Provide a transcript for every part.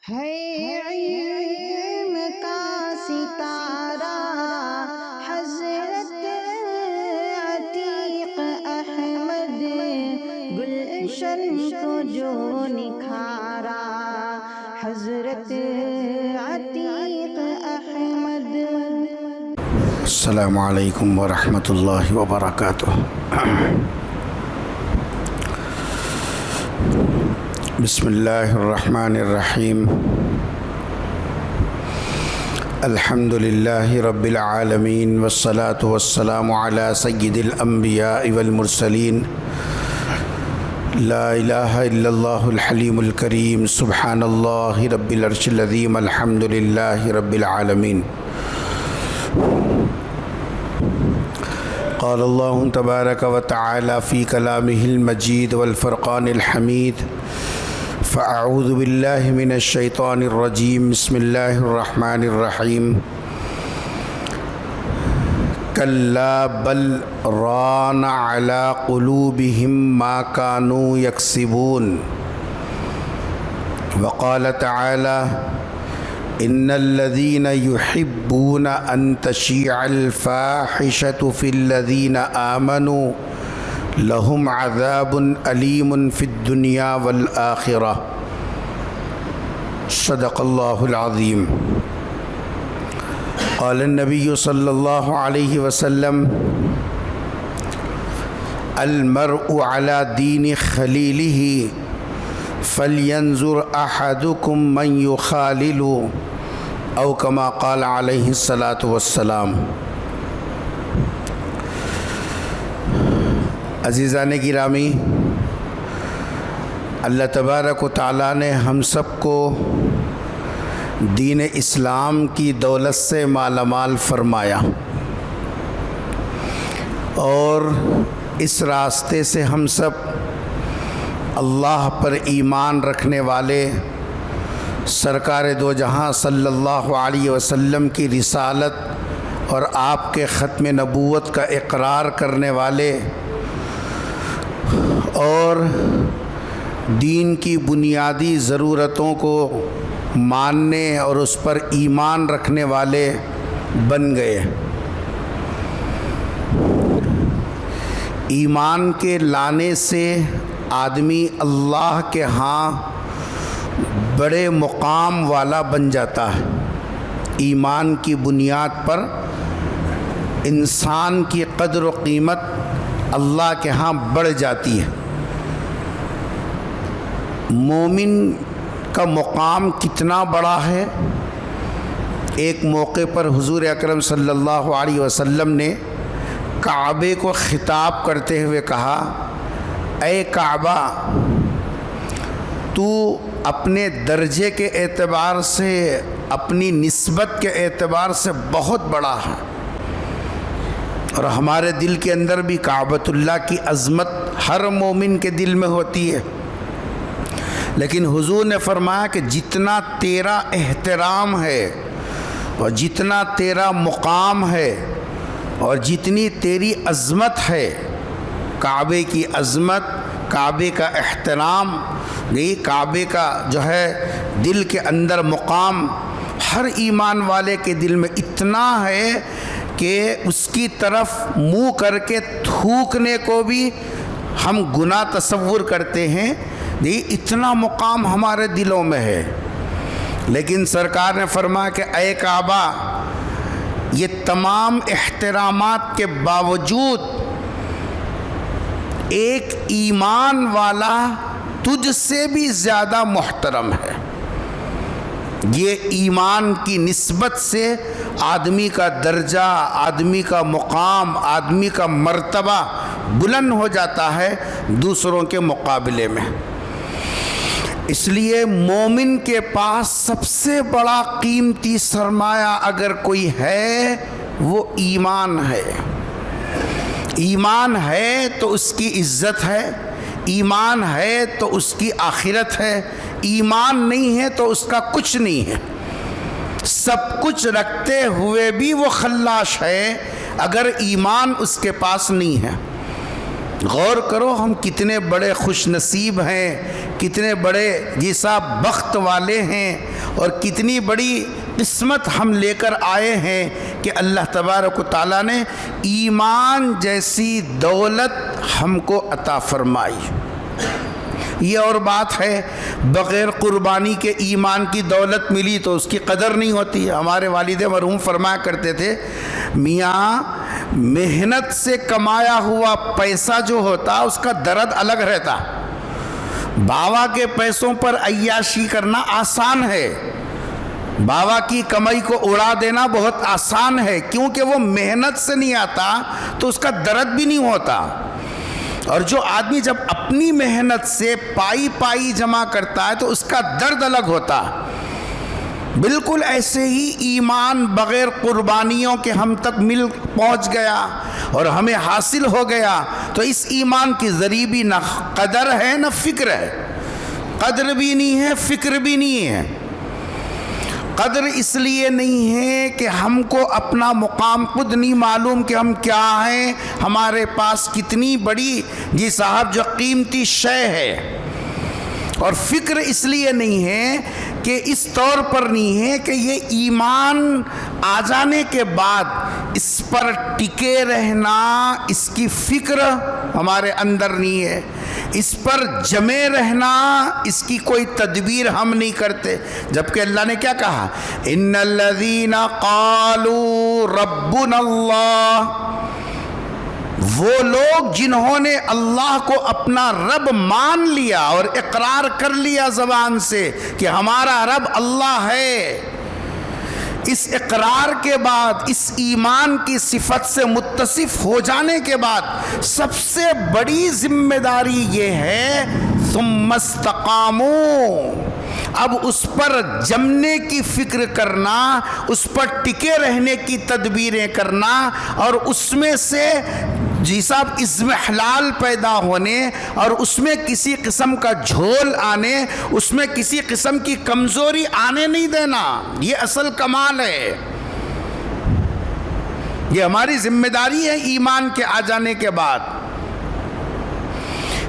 ہے علم کا ستارہ حضرت عتیق احمد، گلشن کو جو نکھارا حضرت عتیق احمد۔ السلام علیکم ورحمۃ اللہ وبرکاتہ۔ بسم اللہ الرحمن الرحیم۔ الحمد للہ رب العالمین والصلاة والسلام علی سید الانبیاء والمرسلین۔ لا الہ الا اللہ الحلیم الکریم، سبحان اللہ رب العرش العظیم، الحمد للہ رب العالمین۔ قال اللہ تبارک و تعالی فی کلامہ المجید والفرقان الحمید، فاعوذ باللہ من الشیطان الرجیم، بسم اللہ الرحمن الرحیم۔ کلا بل ران علی قلوبہم ما کانوا یکسبون۔ وقال تعالی ان الذین یحبون ان تشیع الفاحشة فی الذین آمنوا لهم عذاب علیم فی الدنیا والآخرہ۔ صدق اللہ العظیم۔ قال النبی صلی اللہ علیہ وسلم المرء علی دین خلیلہ فلینظر احدکم من یخالل، او کما قال علیہ الصلاۃ والسلام۔ عزیزان گرامی، اللہ تبارک و تعالیٰ نے ہم سب کو دین اسلام کی دولت سے مالا مال فرمایا، اور اس راستے سے ہم سب اللہ پر ایمان رکھنے والے سرکار دو جہاں صلی اللہ علیہ وسلم کی رسالت اور آپ کے ختم نبوت کا اقرار کرنے والے اور دین کی بنیادی ضرورتوں کو ماننے اور اس پر ایمان رکھنے والے بن گئے۔ ایمان کے لانے سے آدمی اللہ کے ہاں بڑے مقام والا بن جاتا ہے۔ ایمان کی بنیاد پر انسان کی قدر و قیمت اللہ کے ہاں بڑھ جاتی ہے۔ مومن کا مقام کتنا بڑا ہے، ایک موقع پر حضور اکرم صلی اللہ علیہ وسلم نے کعبے کو خطاب کرتے ہوئے کہا، اے کعبہ، تو اپنے درجے کے اعتبار سے، اپنی نسبت کے اعتبار سے بہت بڑا ہے، اور ہمارے دل کے اندر بھی کعبۃ اللہ کی عظمت ہر مومن کے دل میں ہوتی ہے، لیکن حضور نے فرمایا کہ جتنا تیرا احترام ہے اور جتنا تیرا مقام ہے اور جتنی تیری عظمت ہے، کعبے کی عظمت، کعبے کا احترام، یہ کعبے کا جو ہے دل کے اندر مقام ہر ایمان والے کے دل میں اتنا ہے کہ اس کی طرف منہ کر کے تھوکنے کو بھی ہم گناہ تصور کرتے ہیں، یہ اتنا مقام ہمارے دلوں میں ہے۔ لیکن سرکار نے فرمایا کہ اے کعبہ، یہ تمام احترامات کے باوجود ایک ایمان والا تجھ سے بھی زیادہ محترم ہے۔ یہ ایمان کی نسبت سے آدمی کا درجہ، آدمی کا مقام، آدمی کا مرتبہ بلند ہو جاتا ہے دوسروں کے مقابلے میں۔ اس لیے مومن کے پاس سب سے بڑا قیمتی سرمایہ اگر کوئی ہے وہ ایمان ہے۔ ایمان ہے تو اس کی عزت ہے، ایمان ہے تو اس کی آخرت ہے، ایمان نہیں ہے تو اس کا کچھ نہیں ہے۔ سب کچھ رکھتے ہوئے بھی وہ خلاش ہے اگر ایمان اس کے پاس نہیں ہے۔ غور کرو ہم کتنے بڑے خوش نصیب ہیں، کتنے بڑے جی صاحب بخت والے ہیں، اور کتنی بڑی قسمت ہم لے کر آئے ہیں کہ اللہ تبارک و تعالیٰ نے ایمان جیسی دولت ہم کو عطا فرمائی۔ یہ اور بات ہے بغیر قربانی کے ایمان کی دولت ملی تو اس کی قدر نہیں ہوتی۔ ہمارے والد مرحوم فرمایا کرتے تھے، میاں محنت سے کمایا ہوا پیسہ جو ہوتا اس کا درد الگ رہتا۔ باوا کے پیسوں پر عیاشی کرنا آسان ہے، باوا کی کمائی کو اڑا دینا بہت آسان ہے، کیونکہ وہ محنت سے نہیں آتا تو اس کا درد بھی نہیں ہوتا۔ اور جو آدمی جب اپنی محنت سے پائی پائی جمع کرتا ہے تو اس کا درد الگ ہوتا۔ بالکل ایسے ہی ایمان بغیر قربانیوں کے ہم تک پہنچ گیا اور ہمیں حاصل ہو گیا تو اس ایمان کی ذریعے بھی نہ قدر ہے نہ فکر ہے، قدر بھی نہیں ہے، فکر بھی نہیں ہے۔ قدر اس لیے نہیں ہے کہ ہم کو اپنا مقام خود نہیں معلوم کہ ہم کیا ہیں، ہمارے پاس کتنی بڑی جی صاحب جو قیمتی شے ہے۔ اور فکر اس لیے نہیں ہے کہ اس طور پر نہیں ہے کہ یہ ایمان آ جانے کے بعد اس پر ٹکے رہنا، اس کی فکر ہمارے اندر نہیں ہے، اس پر جمے رہنا اس کی کوئی تدبیر ہم نہیں کرتے۔ جبکہ اللہ نے کیا کہا، ان الذین قالوا ربنا اللہ، وہ لوگ جنہوں نے اللہ کو اپنا رب مان لیا اور اقرار کر لیا زبان سے کہ ہمارا رب اللہ ہے، اس اقرار کے بعد اس ایمان کی صفت سے متصف ہو جانے کے بعد سب سے بڑی ذمہ داری یہ ہے ثم استقاموا، اب اس پر جمنے کی فکر کرنا، اس پر ٹکے رہنے کی تدبیریں کرنا، اور اس میں سے جی صاحب اضمحلال پیدا ہونے اور اس میں کسی قسم کا جھول آنے، اس میں کسی قسم کی کمزوری آنے نہیں دینا۔ یہ اصل کمال ہے، یہ ہماری ذمہ داری ہے ایمان کے آ جانے کے بعد۔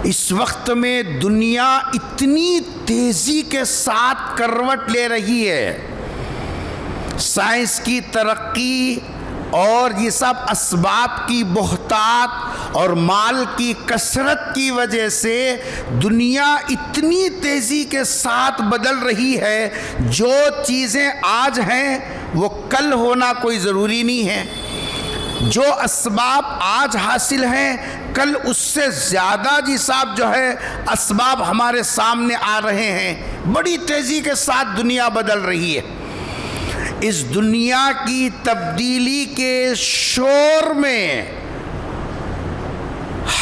اس وقت میں دنیا اتنی تیزی کے ساتھ کروٹ لے رہی ہے، سائنس کی ترقی اور یہ سب اسباب کی بہتات اور مال کی کثرت کی وجہ سے دنیا اتنی تیزی کے ساتھ بدل رہی ہے، جو چیزیں آج ہیں وہ کل ہونا کوئی ضروری نہیں ہے، جو اسباب آج حاصل ہیں کل اس سے زیادہ جی صاحب جو ہے اسباب ہمارے سامنے آ رہے ہیں۔ بڑی تیزی کے ساتھ دنیا بدل رہی ہے۔ اس دنیا کی تبدیلی کے شور میں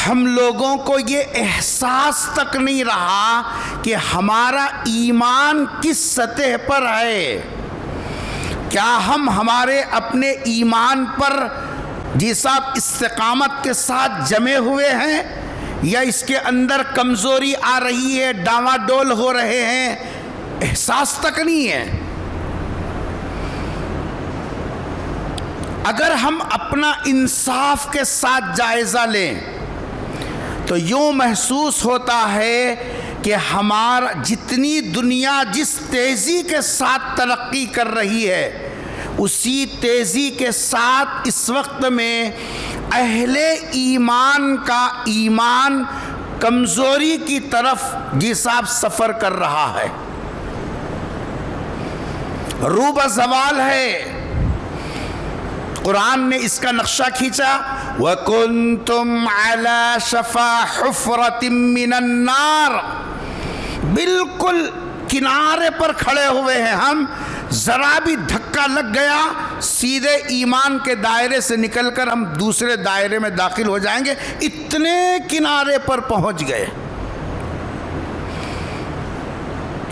ہم لوگوں کو یہ احساس تک نہیں رہا کہ ہمارا ایمان کس سطح پر ہے۔ کیا ہم ہمارے اپنے ایمان پر جی صاحب استقامت کے ساتھ جمے ہوئے ہیں، یا اس کے اندر کمزوری آ رہی ہے، ڈاواں ڈول ہو رہے ہیں؟ احساس تک نہیں ہے۔ اگر ہم اپنا انصاف کے ساتھ جائزہ لیں تو یوں محسوس ہوتا ہے کہ ہمارا جتنی دنیا جس تیزی کے ساتھ ترقی کر رہی ہے، اسی تیزی کے ساتھ اس وقت میں اہل ایمان کا ایمان کمزوری کی طرف جی صاحب سفر کر رہا ہے، روب زوال ہے۔ قرآن نے اس کا نقشہ کھینچا، وَكُنْتُمْ عَلَى شَفَا حُفْرَةٍ مِّنَ النَّارِ، بالکل کنارے پر کھڑے ہوئے ہیں ہم، ذرا بھی دھکا لگ گیا سیدھے ایمان کے دائرے سے نکل کر ہم دوسرے دائرے میں داخل ہو جائیں گے، اتنے کنارے پر پہنچ گئے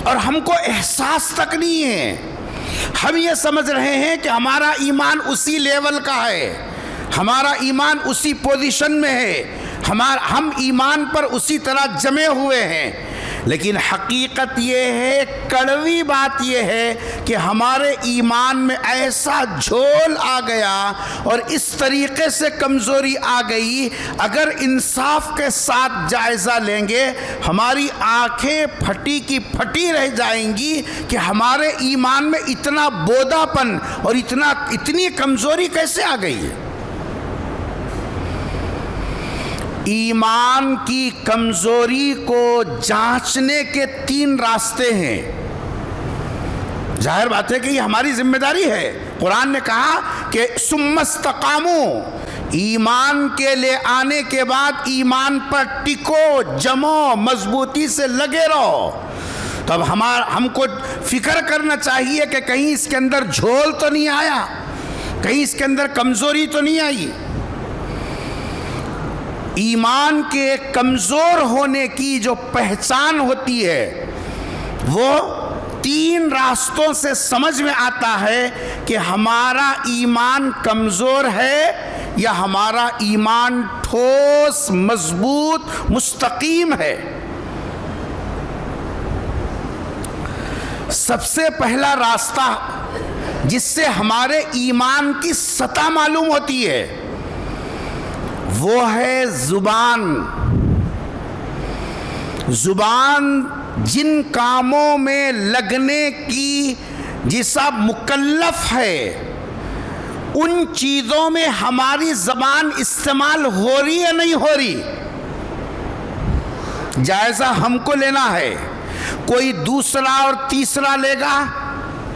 اور ہم کو احساس تک نہیں ہے۔ ہم یہ سمجھ رہے ہیں کہ ہمارا ایمان اسی لیول کا ہے، ہمارا ایمان اسی پوزیشن میں ہے، ہم ایمان پر اسی طرح جمے ہوئے ہیں، لیکن حقیقت یہ ہے، کڑوی بات یہ ہے کہ ہمارے ایمان میں ایسا جھول آ گیا اور اس طریقے سے کمزوری آ گئی، اگر انصاف کے ساتھ جائزہ لیں گے ہماری آنکھیں پھٹی کی پھٹی رہ جائیں گی کہ ہمارے ایمان میں اتنا بودا پن اور اتنی کمزوری کیسے آ گئی ہے۔ ایمان کی کمزوری کو جانچنے کے 3 راستے ہیں۔ ظاہر بات ہے کہ یہ ہماری ذمہ داری ہے۔ قرآن نے کہا کہ ثم استقاموا، ایمان کے لے آنے کے بعد ایمان پر ٹکو، جمو، مضبوطی سے لگے رہو۔ تو اب ہم کو فکر کرنا چاہیے کہ کہیں اس کے اندر جھول تو نہیں آیا، کہیں اس کے اندر کمزوری تو نہیں آئی۔ ایمان کے کمزور ہونے کی جو پہچان ہوتی ہے وہ 3 راستوں سے سمجھ میں آتا ہے کہ ہمارا ایمان کمزور ہے یا ہمارا ایمان ٹھوس، مضبوط، مستقیم ہے۔ سب سے پہلا راستہ جس سے ہمارے ایمان کی سطح معلوم ہوتی ہے وہ ہے زبان۔ زبان جن کاموں میں لگنے کی جسا مکلف ہے ان چیزوں میں ہماری زبان استعمال ہو رہی یا نہیں ہو رہی، جائزہ ہم کو لینا ہے۔ کوئی دوسرا اور تیسرا لے گا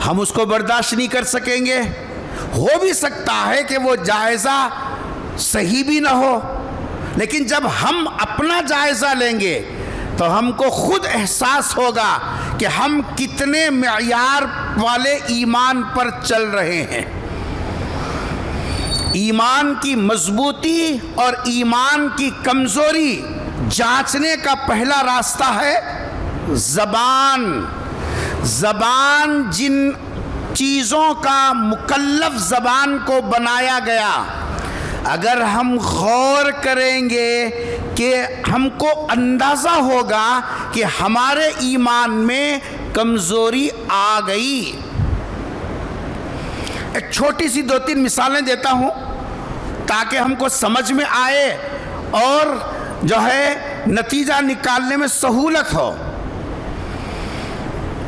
ہم اس کو برداشت نہیں کر سکیں گے۔ ہو بھی سکتا ہے کہ وہ جائزہ صحیح بھی نہ ہو، لیکن جب ہم اپنا جائزہ لیں گے تو ہم کو خود احساس ہوگا کہ ہم کتنے معیار والے ایمان پر چل رہے ہیں۔ ایمان کی مضبوطی اور ایمان کی کمزوری جانچنے کا پہلا راستہ ہے زبان۔ زبان جن چیزوں کا مکلف زبان کو بنایا گیا، اگر ہم غور کریں گے کہ ہم کو اندازہ ہوگا کہ ہمارے ایمان میں کمزوری آ گئی۔ ایک چھوٹی سی 2-3 مثالیں دیتا ہوں تاکہ ہم کو سمجھ میں آئے اور جو ہے نتیجہ نکالنے میں سہولت ہو۔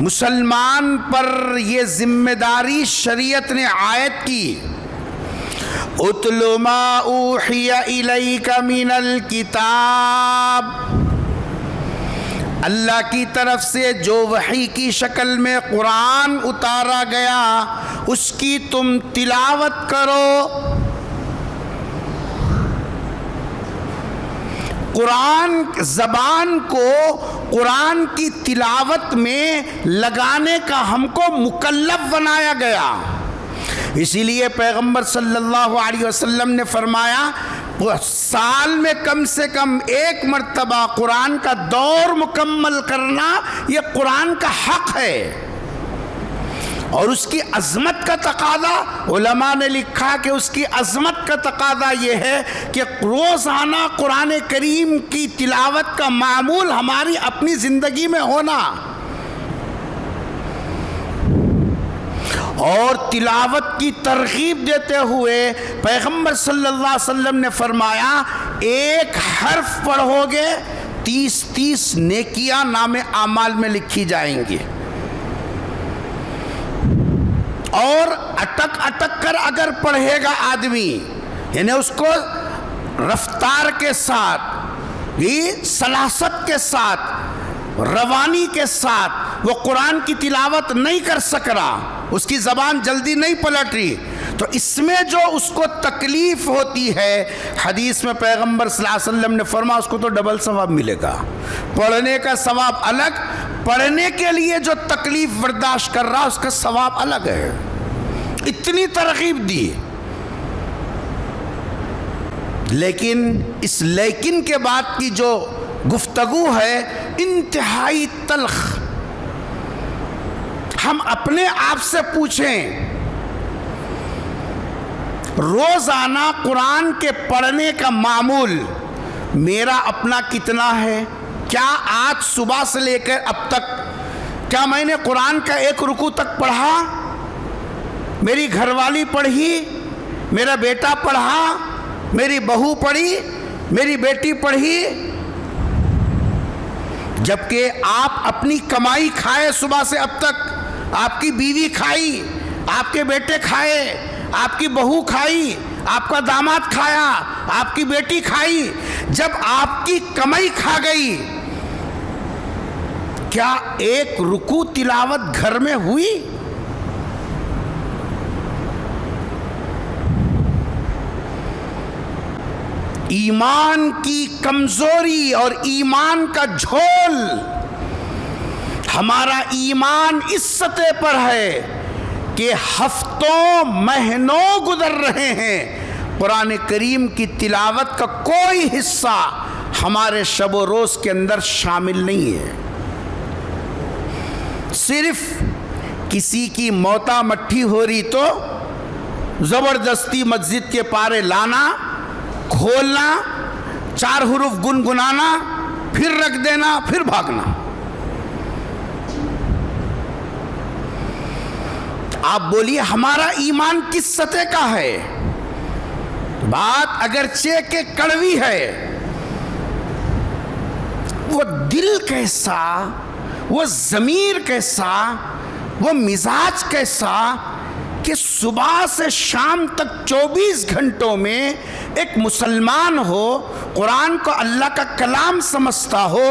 مسلمان پر یہ ذمہ داری شریعت نے عائد کی، اتل ما اوحی الیک من الکتاب، اللہ کی طرف سے جو وحی کی شکل میں قرآن اتارا گیا اس کی تم تلاوت کرو۔ قرآن زبان کو قرآن کی تلاوت میں لگانے کا ہم کو مکلف بنایا گیا۔ اسی لیے پیغمبر صلی اللہ علیہ وسلم نے فرمایا سال میں کم سے کم 1 مرتبہ قرآن کا دور مکمل کرنا یہ قرآن کا حق ہے، اور اس کی عظمت کا تقاضا علماء نے لکھا کہ اس کی عظمت کا تقاضا یہ ہے کہ روزانہ قرآن کریم کی تلاوت کا معمول ہماری اپنی زندگی میں ہونا، اور تلاوت کی ترغیب دیتے ہوئے پیغمبر صلی اللہ علیہ وسلم نے فرمایا 1 حرف پڑھو گے 30 نیکیاں نام اعمال میں لکھی جائیں گی، اور اٹک اٹک کر اگر پڑھے گا آدمی، یعنی اس کو رفتار کے ساتھ، سلاست کے ساتھ، روانی کے ساتھ وہ قرآن کی تلاوت نہیں کر سک رہا، اس کی زبان جلدی نہیں پلٹ رہی، تو اس میں جو اس کو تکلیف ہوتی ہے، حدیث میں پیغمبر صلی اللہ علیہ وسلم نے فرمایا اس کو تو ڈبل ثواب ملے گا۔ پڑھنے کا ثواب الگ، پڑھنے کے لیے جو تکلیف برداشت کر رہا اس کا ثواب الگ ہے۔ اتنی ترغیب دی، لیکن اس لیکن کے بعد کی جو گفتگو ہے انتہائی تلخ۔ ہم اپنے آپ سے پوچھیں روزانہ قرآن کے پڑھنے کا معمول میرا اپنا کتنا ہے؟ کیا آج صبح سے لے کر اب تک کیا میں نے قرآن کا ایک رکوع تک پڑھا؟ میری گھر والی پڑھی، میرا بیٹا پڑھا، میری بہو پڑھی، میری بیٹی پڑھی؟ جبکہ آپ اپنی کمائی کھائے صبح سے اب تک، آپ کی بیوی کھائی، آپ کے بیٹے کھائے، آپ کی بہو کھائی، آپ کا داماد کھایا، آپ کی بیٹی کھائی۔ جب آپ کی کمائی کھا گئی، کیا ایک رکوع تلاوت گھر میں ہوئی؟ ایمان کی کمزوری اور ایمان کا جھول، ہمارا ایمان اس سطح پر ہے کہ ہفتوں مہینوں گزر رہے ہیں، قرآن کریم کی تلاوت کا کوئی حصہ ہمارے شب و روز کے اندر شامل نہیں ہے۔ صرف کسی کی موتا مٹھی ہو رہی تو زبردستی مسجد کے پارے لانا، کھولنا، 4 حروف گنگنانا، پھر رکھ دینا، پھر بھاگنا۔ آپ بولیے ہمارا ایمان کس سطح کا ہے؟ بات اگرچہ کہ کڑوی ہے، وہ دل کیسا، وہ ضمیر کیسا، وہ مزاج کیسا کہ صبح سے شام تک 24 گھنٹوں میں ایک مسلمان ہو، قرآن کو اللہ کا کلام سمجھتا ہو،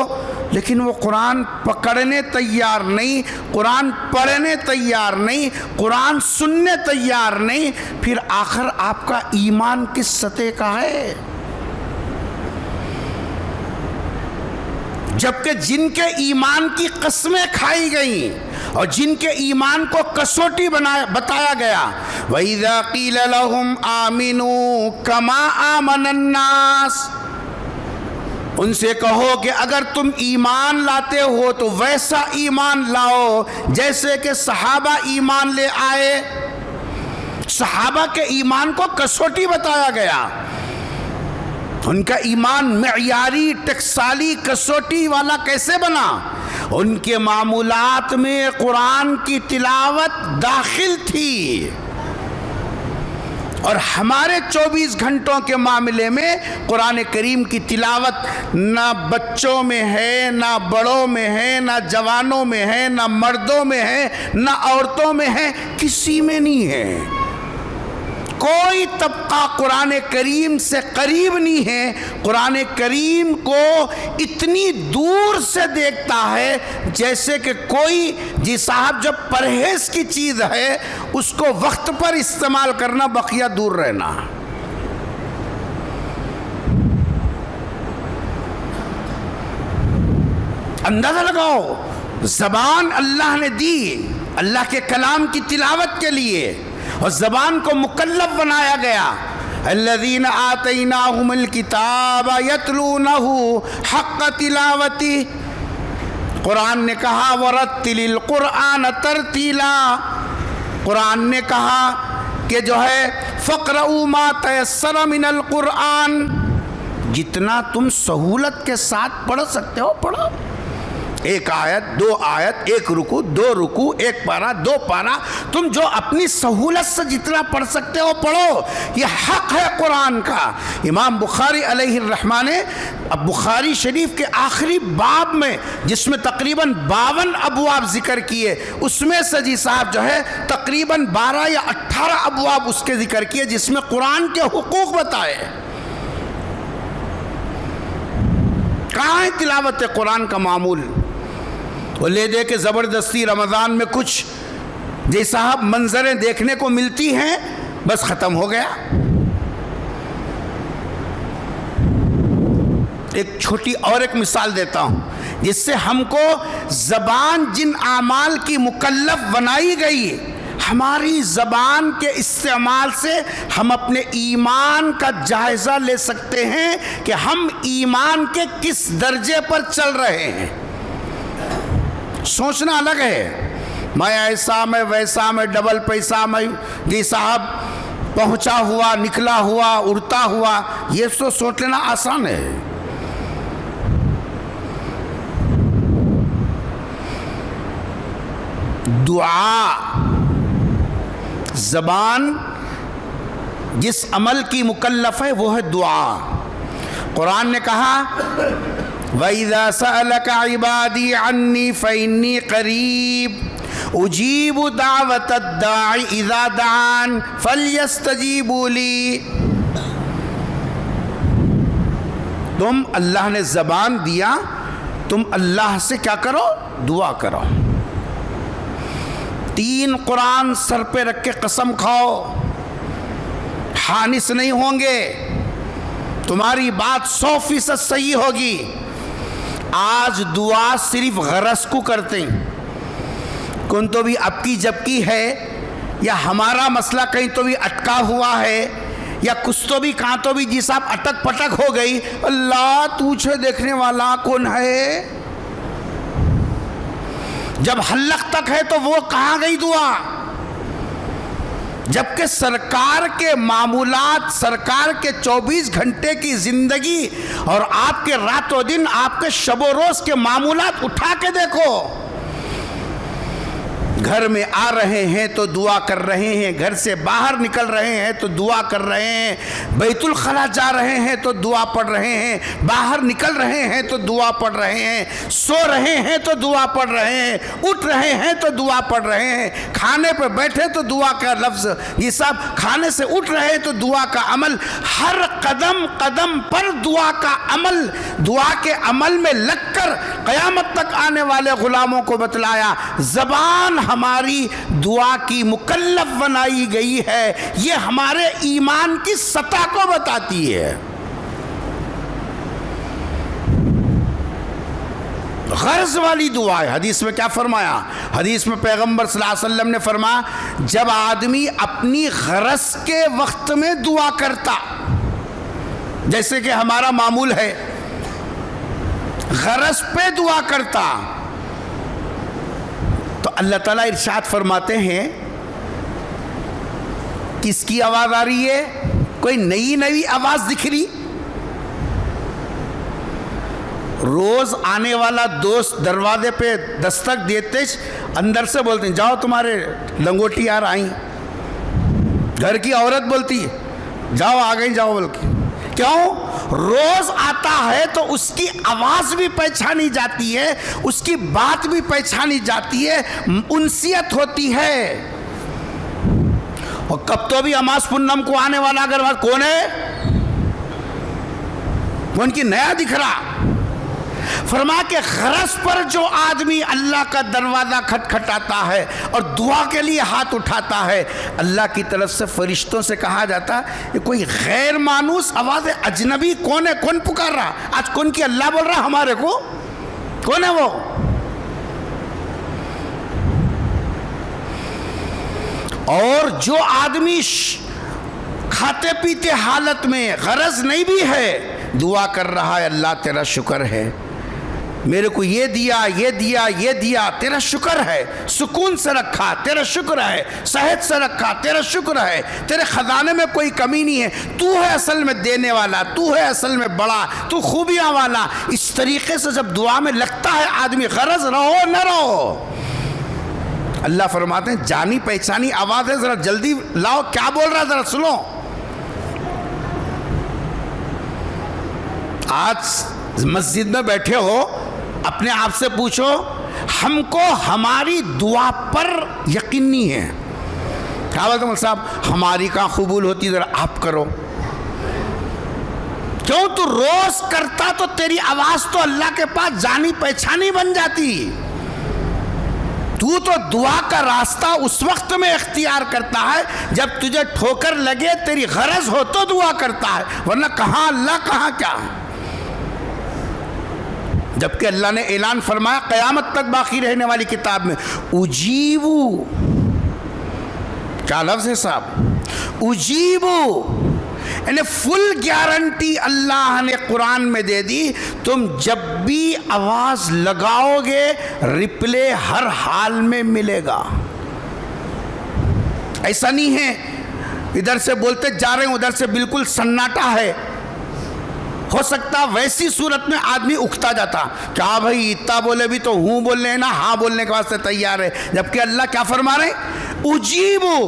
لیکن وہ قرآن پکڑنے تیار نہیں، قرآن پڑھنے تیار نہیں، قرآن سننے تیار نہیں، پھر آخر آپ کا ایمان کس سطح کا ہے؟ جبکہ جن کے ایمان کی قسمیں کھائی گئیں اور جن کے ایمان کو کسوٹی بتایا گیا، وَإِذَا قِيلَ لَهُمْ آمِنُوا كَمَا آمَنَ النَّاسِ، ان سے کہو کہ اگر تم ایمان لاتے ہو تو ویسا ایمان لاؤ جیسے کہ صحابہ ایمان لے آئے۔ صحابہ کے ایمان کو کسوٹی بتایا گیا، ان کا ایمان معیاری، ٹکسالی، کسوٹی والا کیسے بنا؟ ان کے معمولات میں قرآن کی تلاوت داخل تھی، اور ہمارے 24 گھنٹوں کے معاملے میں قرآن کریم کی تلاوت نہ بچوں میں ہے، نہ بڑوں میں ہے، نہ جوانوں میں ہے، نہ مردوں میں ہے، نہ عورتوں میں ہے، کسی میں نہیں ہے۔ کوئی طبقہ قرآن کریم سے قریب نہیں ہے، قرآن کریم کو اتنی دور سے دیکھتا ہے جیسے کہ کوئی جی صاحب جب پرہیز کی چیز ہے اس کو وقت پر استعمال کرنا، بقیہ دور رہنا۔ اندازہ لگاؤ، زبان اللہ نے دی اللہ کے کلام کی تلاوت کے لیے، اور زبان کو مکلف بنایا گیا۔ الذین آتیناہم الکتاب یتلونہ حق تلاوتی، قرآن نے کہا ورتل القرآن ترتیلا، قرآن نے کہا کہ جو ہے فقرؤوا ما تیسر من القرآن، جتنا تم سہولت کے ساتھ پڑھ سکتے ہو پڑھو، 1 آیت 2 آیت، 1 رکوع 2 رکوع، 1 پارہ 2 پارہ، تم جو اپنی سہولت سے جتنا پڑھ سکتے ہو پڑھو، یہ حق ہے قرآن کا۔ امام بخاری علیہ الرحمہ نے بخاری شریف کے آخری باب میں، جس میں تقریباً 52 ابواب ذکر کیے، اس میں سے جی صاحب جو ہے تقریباً 12 یا 18 ابواب اس کے ذکر کیے جس میں قرآن کے حقوق بتائے۔ کہاں ہے تلاوت قرآن کا معمول؟ وہ لے دے کے زبردستی رمضان میں کچھ جی صاحب منظریں دیکھنے کو ملتی ہیں، بس ختم ہو گیا۔ ایک چھوٹی اور ایک مثال دیتا ہوں جس سے ہم کو زبان جن اعمال کی مکلف بنائی گئی، ہماری زبان کے استعمال سے ہم اپنے ایمان کا جائزہ لے سکتے ہیں کہ ہم ایمان کے کس درجے پر چل رہے ہیں۔ سوچنا الگ ہے، میں ایسا میں ویسا میں ڈبل پیسہ میں جی صاحب پہنچا ہوا، نکلا ہوا، اڑتا ہوا، یہ سوچ لینا آسان ہے۔ دعا. زبان جس عمل کی مکلف ہے وہ ہے دعا. قرآن نے کہا وَإِذَا سَأَلَكَ عِبَادِي عَنِّي فَإِنِّي قَرِيبٌ اجیب دعوت الداعی اذا دعان فلیستجیبوا لی. تم اللہ نے زبان دیا، تم اللہ سے کیا کرو؟ دعا کرو. 3 قرآن سر پہ رکھ کے قسم کھاؤ حانس نہیں ہوں گے، تمہاری بات 100% صحیح ہوگی. آج دعا صرف غرض کو کرتے ہیں، کون تو بھی اب کی جب کی ہے، یا ہمارا مسئلہ کہیں تو بھی اٹکا ہوا ہے، یا کچھ تو بھی کہاں تو بھی جی صاحب اٹک پٹک ہو گئی. اللہ تجھے دیکھنے والا کون ہے؟ جب حلق تک ہے تو وہ کہاں گئی دعا؟ جبکہ سرکار کے معمولات، سرکار کے 24 گھنٹے کی زندگی اور آپ کے رات و دن، آپ کے شب و روز کے معمولات اٹھا کے دیکھو. گھر میں آ رہے ہیں تو دعا کر رہے ہیں، گھر سے باہر نکل رہے ہیں تو دعا کر رہے ہیں، بیت الخلا جا رہے ہیں تو دعا پڑھ رہے ہیں، باہر نکل رہے ہیں تو دعا پڑھ رہے ہیں، سو رہے ہیں تو دعا پڑھ رہے ہیں، اٹھ رہے ہیں تو دعا پڑھ رہے ہیں، کھانے پہ بیٹھے تو دعا کا لفظ، یہ سب کھانے سے اٹھ رہے ہیں تو دعا کا عمل، ہر قدم قدم پر دعا کا عمل. دعا کے عمل میں لگ کر قیامت تک آنے والے غلاموں کو بتلایا زبان ہماری دعا کی مکلف بنائی گئی ہے. یہ ہمارے ایمان کی سطح کو بتاتی ہے. غرض والی دعا ہے. حدیث میں کیا فرمایا؟ حدیث میں پیغمبر صلی اللہ علیہ وسلم نے فرمایا جب آدمی اپنی غرض کے وقت میں دعا کرتا، جیسے کہ ہمارا معمول ہے غرض پہ دعا کرتا، تو اللہ تعالیٰ ارشاد فرماتے ہیں کس کی آواز آ رہی ہے؟ کوئی نئی آواز دکھ رہی؟ روز آنے والا دوست دروازے پہ دستک دیتے اندر سے بولتے ہیں جاؤ تمہارے لنگوٹی یار آئیں. گھر کی عورت بولتی ہے جاؤ آ گئی جاؤ، بول کے. کیوں؟ روز آتا ہے تو اس کی آواز بھی پہچانی جاتی ہے، اس کی بات بھی پہچانی جاتی ہے، انسیت ہوتی ہے. اور کب تو بھی اماس پنم کو آنے والا اگر کون ہے؟ کون کی نیا دکھ رہا؟ فرما کہ غرض پر جو آدمی اللہ کا دروازہ کھٹکھٹاتا ہے اور دعا کے لیے ہاتھ اٹھاتا ہے، اللہ کی طرف سے فرشتوں سے کہا جاتا یہ کوئی غیر مانوس آواز اجنبی کون ہے؟ کون پکار رہا؟ آج کون کی اللہ بول رہا ہمارے کو؟ کون ہے وہ؟ اور جو آدمی کھاتے پیتے حالت میں غرض نہیں بھی ہے دعا کر رہا ہے اللہ تیرا شکر ہے، میرے کو یہ دیا یہ دیا یہ دیا تیرا شکر ہے، سکون سے رکھا تیرا شکر ہے، صحت سے رکھا تیرا شکر ہے، تیرے خزانے میں کوئی کمی نہیں ہے، تو ہے اصل میں دینے والا، تو ہے اصل میں بڑا، تو خوبیاں والا. اس طریقے سے جب دعا میں لگتا ہے آدمی غرض رہو نہ رہو، اللہ فرماتے ہیں جانی پہچانی آواز ہے، ذرا جلدی لاؤ کیا بول رہا ذرا سنو. آج مسجد میں بیٹھے ہو اپنے آپ سے پوچھو ہم کو ہماری دعا پر یقین نہیں ہے. کیا بولتے ہیں صاحب ہماری کہاں قبول ہوتی، ذرا آپ کرو. کیوں؟ تو روز کرتا تو تیری آواز تو اللہ کے پاس جانی پہچانی بن جاتی. تو دعا کا راستہ اس وقت میں اختیار کرتا ہے جب تجھے ٹھوکر لگے، تیری غرض ہو تو دعا کرتا ہے، ورنہ کہاں اللہ کہاں کیا. جبکہ اللہ نے اعلان فرمایا قیامت تک باقی رہنے والی کتاب میں اجیبو، کیا لفظ ہے صاحب؟ اجیبو، یعنی فل گارنٹی اللہ نے قرآن میں دے دی، تم جب بھی آواز لگاؤ گے رپلے ہر حال میں ملے گا. ایسا نہیں ہے ادھر سے بولتے جا رہے ہیں ادھر سے بالکل سناٹا ہے. ہو سکتا ویسی صورت میں آدمی اکتا جاتا کہ ہاں بھائی اتنا بولے بھی تو ہوں بولنے ہے نا، ہاں بولنے کے واسطے تیار ہے، جبکہ اللہ کیا فرما رہے ہیں؟ اجیبو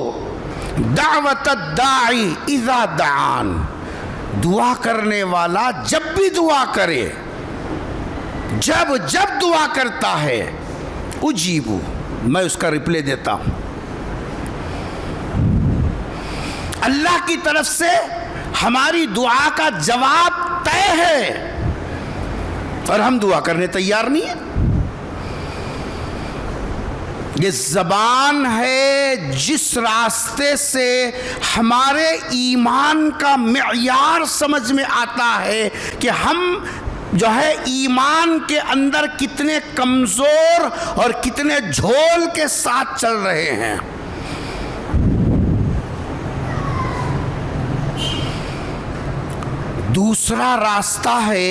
دعوت الداعی اذا دعان، دعا کرنے والا جب بھی دعا کرے، جب دعا کرتا ہے، اجیبو، میں اس کا رپلے دیتا ہوں۔ اللہ کی طرف سے ہماری دعا کا جواب طے ہے اور ہم دعا کرنے تیار نہیں ہیں۔ یہ زبان ہے جس راستے سے ہمارے ایمان کا معیار سمجھ میں آتا ہے کہ ہم جو ہے ایمان کے اندر کتنے کمزور اور کتنے جھول کے ساتھ چل رہے ہیں۔ دوسرا راستہ ہے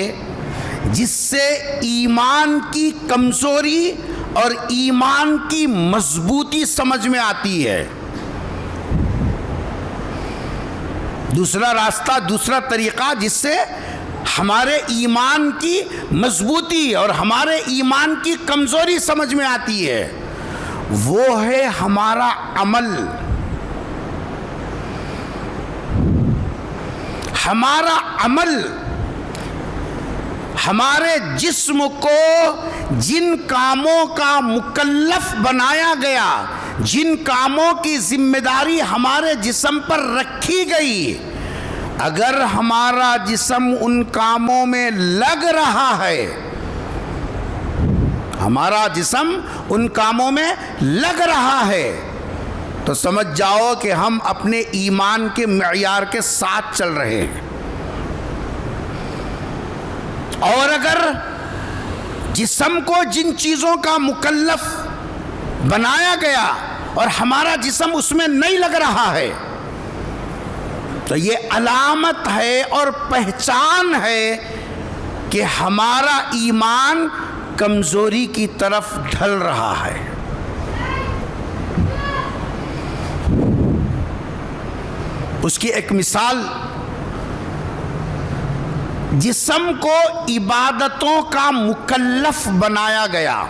جس سے ایمان کی کمزوری اور ایمان کی مضبوطی سمجھ میں آتی ہے۔ دوسرا راستہ، دوسرا طریقہ جس سے ہمارے ایمان کی مضبوطی اور ہمارے ایمان کی کمزوری سمجھ میں آتی ہے، وہ ہے ہمارا عمل۔ ہمارا عمل ہمارے جسم کو جن کاموں کا مکلف بنایا گیا، جن کاموں کی ذمہ داری ہمارے جسم پر رکھی گئی، اگر ہمارا جسم ان کاموں میں لگ رہا ہے، ہمارا جسم ان کاموں میں لگ رہا ہے، تو سمجھ جاؤ کہ ہم اپنے ایمان کے معیار کے ساتھ چل رہے ہیں۔ اور اگر جسم کو جن چیزوں کا مکلف بنایا گیا اور ہمارا جسم اس میں نہیں لگ رہا ہے، تو یہ علامت ہے اور پہچان ہے کہ ہمارا ایمان کمزوری کی طرف ڈھل رہا ہے۔ اس کی ایک مثال، جسم کو عبادتوں کا مکلف بنایا گیا،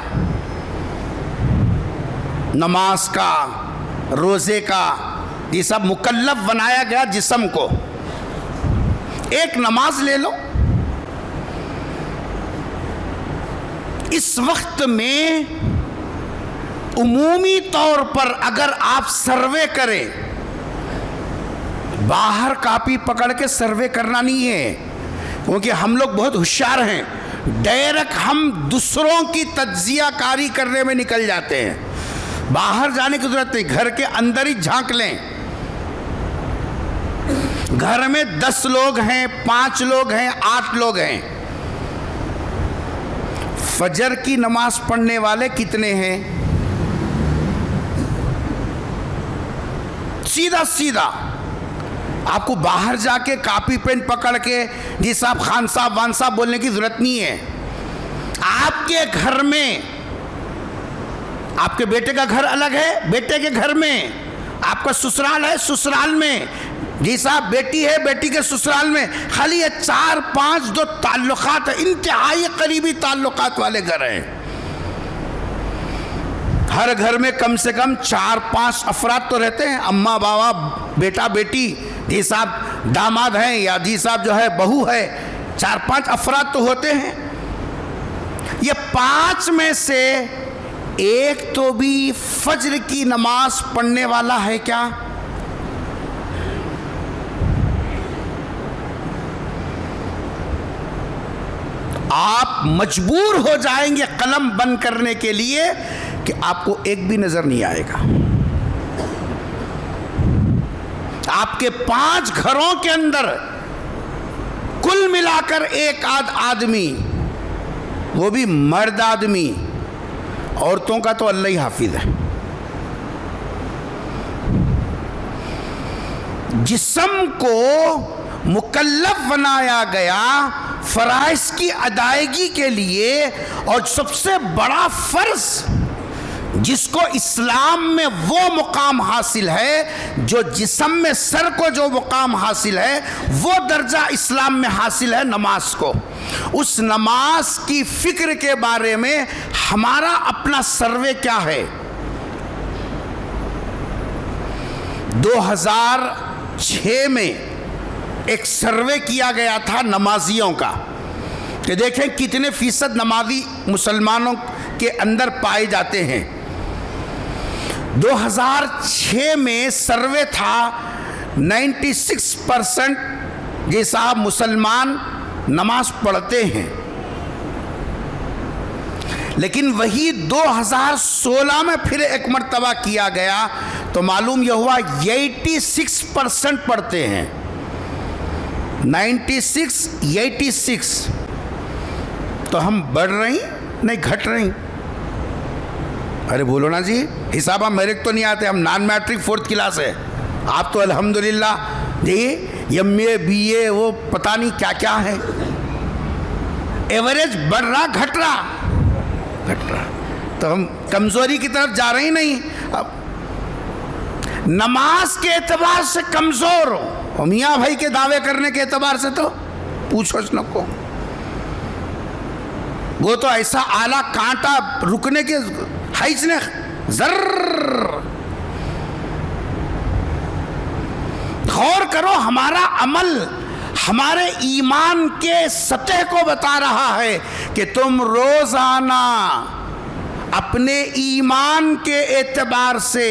نماز کا، روزے کا، یہ سب مکلف بنایا گیا جسم کو۔ ایک نماز لے لو، اس وقت میں عمومی طور پر اگر آپ سروے کریں، باہر کاپی پکڑ کے سروے کرنا نہیں ہے، کیونکہ ہم لوگ بہت ہوشیار ہیں، ڈائریکٹ ہم دوسروں کی تجزیہ کاری کرنے میں نکل جاتے ہیں۔ باہر جانے کی ضرورت نہیں، گھر کے اندر ہی جھانک لیں۔ گھر میں 10 لوگ ہیں، 5 لوگ ہیں، 8 لوگ ہیں، فجر کی نماز پڑھنے والے کتنے ہیں؟ سیدھا آپ کو باہر جا کے کاپی پین پکڑ کے جی صاحب، خان صاحب، وان صاحب بولنے کی ضرورت نہیں ہے۔ آپ کے گھر میں، آپ کے بیٹے کا گھر الگ ہے، بیٹے کے گھر میں، آپ کا سسرال ہے، سسرال میں، جی صاحب بیٹی ہے، بیٹی کے سسرال میں، خالی یہ 4-5 جو تعلقات ہیں، انتہائی قریبی تعلقات والے گھر ہیں۔ ہر گھر میں کم سے کم 4-5 افراد تو رہتے ہیں، اماں بابا، بیٹا بیٹی، جی صاحب داماد ہیں، یا جی صاحب جو ہے بہو ہے، 4-5 افراد تو ہوتے ہیں۔ یہ 5 میں سے ایک تو بھی فجر کی نماز پڑھنے والا ہے کیا؟ آپ مجبور ہو جائیں گے قلم بند کرنے کے لیے کہ آپ کو ایک بھی نظر نہیں آئے گا۔ آپ کے 5 گھروں کے اندر کل ملا کر ایک آدمی، وہ بھی مرد آدمی، عورتوں کا تو اللہ ہی حافظ ہے، جسم کو مکلف بنایا گیا فرائض کی ادائیگی کے لیے، اور سب سے بڑا فرض جس کو اسلام میں وہ مقام حاصل ہے جو جسم میں سر کو جو مقام حاصل ہے وہ درجہ اسلام میں حاصل ہے نماز کو. اس نماز کی فکر کے بارے میں ہمارا اپنا سروے کیا ہے؟ 2006 میں ایک سروے کیا گیا تھا نمازیوں کا کہ دیکھیں کتنے فیصد نمازی مسلمانوں کے اندر پائے جاتے ہیں. 2006 میں سروے تھا 96% جی صاحب مسلمان نماز پڑھتے ہیں. لیکن وہی 2016 میں پھر ایک مرتبہ کیا گیا تو معلوم یہ ہوا 86% پڑھتے ہیں. 86 تو ہم بڑھ رہی نہیں گھٹ رہی؟ ارے بولو نا جی، حساب ہم میرے تو نہیں آتے، ہم نان میٹرک 4th کلاس ہے. آپ تو الحمدللہ جی ایم اے بی اے وہ پتہ نہیں کیا کیا ہے. ایوریج بڑھ رہا گھٹ رہا؟ گھٹ رہا. تو ہم کمزوری کی طرف جا رہے ہی نہیں. اب نماز کے اعتبار سے کمزور ہو اور میاں بھائی کے دعوے کرنے کے اعتبار سے تو پوچھو نہ کو. وہ تو ایسا آلہ کانٹا رکنے کے حیث نے غور کرو. ہمارا عمل ہمارے ایمان کے سطح کو بتا رہا ہے کہ تم روزانہ اپنے ایمان کے اعتبار سے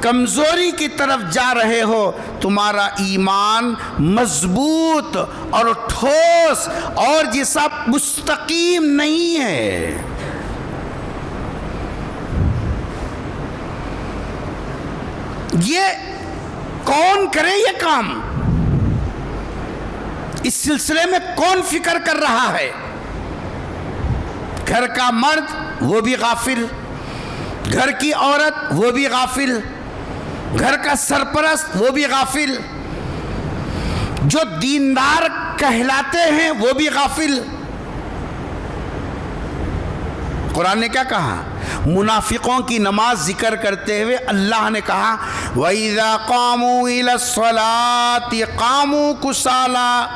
کمزوری کی طرف جا رہے ہو. تمہارا ایمان مضبوط اور ٹھوس اور جیسا مستقیم نہیں ہے. یہ کون کرے یہ کام؟ اس سلسلے میں کون فکر کر رہا ہے؟ گھر کا مرد وہ بھی غافل، گھر کی عورت وہ بھی غافل، گھر کا سرپرست وہ بھی غافل، جو دیندار کہلاتے ہیں وہ بھی غافل. قرآن نے کیا کہا؟ منافقوں کی نماز ذکر کرتے ہوئے اللہ نے کہا وَإِذَا قَامُوا إِلَى الصَّلَاةِ قَامُوا كُسَالَىٰ.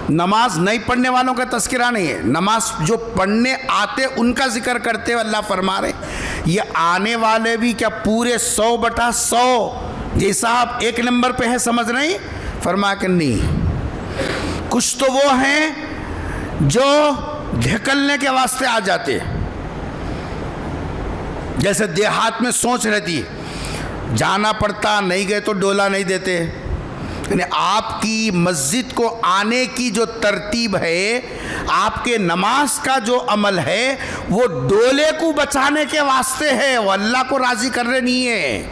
نماز نہیں پڑھنے والوں کا تذکرہ نہیں ہے، نماز جو پڑھنے آتے ان کا ذکر کرتے ہوئے اللہ فرما رہے یہ آنے والے بھی کیا پورے 100/100 جی صاحب ایک نمبر پہ ہے سمجھ رہے؟ فرمایا کہ نہیں، کچھ تو وہ ہیں جو دھکلنے کے واسطے آ جاتے، جیسے دیہات میں سوچ رہتی جانا پڑتا، نہیں گئے تو ڈولا نہیں دیتے. یعنی آپ کی مسجد کو آنے کی جو ترتیب ہے، آپ کے نماز کا جو عمل ہے وہ ڈولے کو بچانے کے واسطے ہے، وہ اللہ کو راضی کرنے نہیں ہے.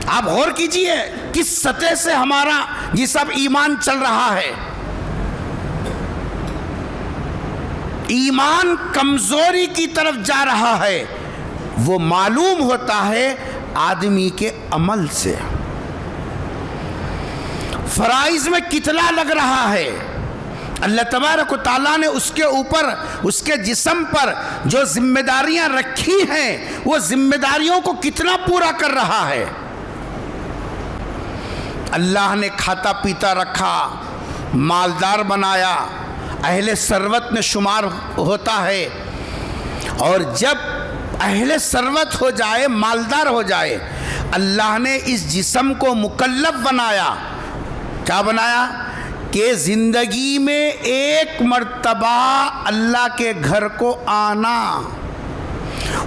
آپ غور کیجئے کس سطح سے ہمارا یہ سب ایمان چل رہا ہے. ایمان کمزوری کی طرف جا رہا ہے، وہ معلوم ہوتا ہے آدمی کے عمل سے. فرائض میں کتنا لگ رہا ہے، اللہ تبارک و تعالیٰ نے اس کے اوپر، اس کے جسم پر جو ذمہ داریاں رکھی ہیں وہ ذمہ داریوں کو کتنا پورا کر رہا ہے. اللہ نے کھاتا پیتا رکھا، مالدار بنایا، اہل ثروت میں شمار ہوتا ہے، اور جب اہل ثروت ہو جائے، مالدار ہو جائے، اللہ نے اس جسم کو مکلف بنایا. کیا بنایا؟ کہ زندگی میں ایک مرتبہ اللہ کے گھر کو آنا.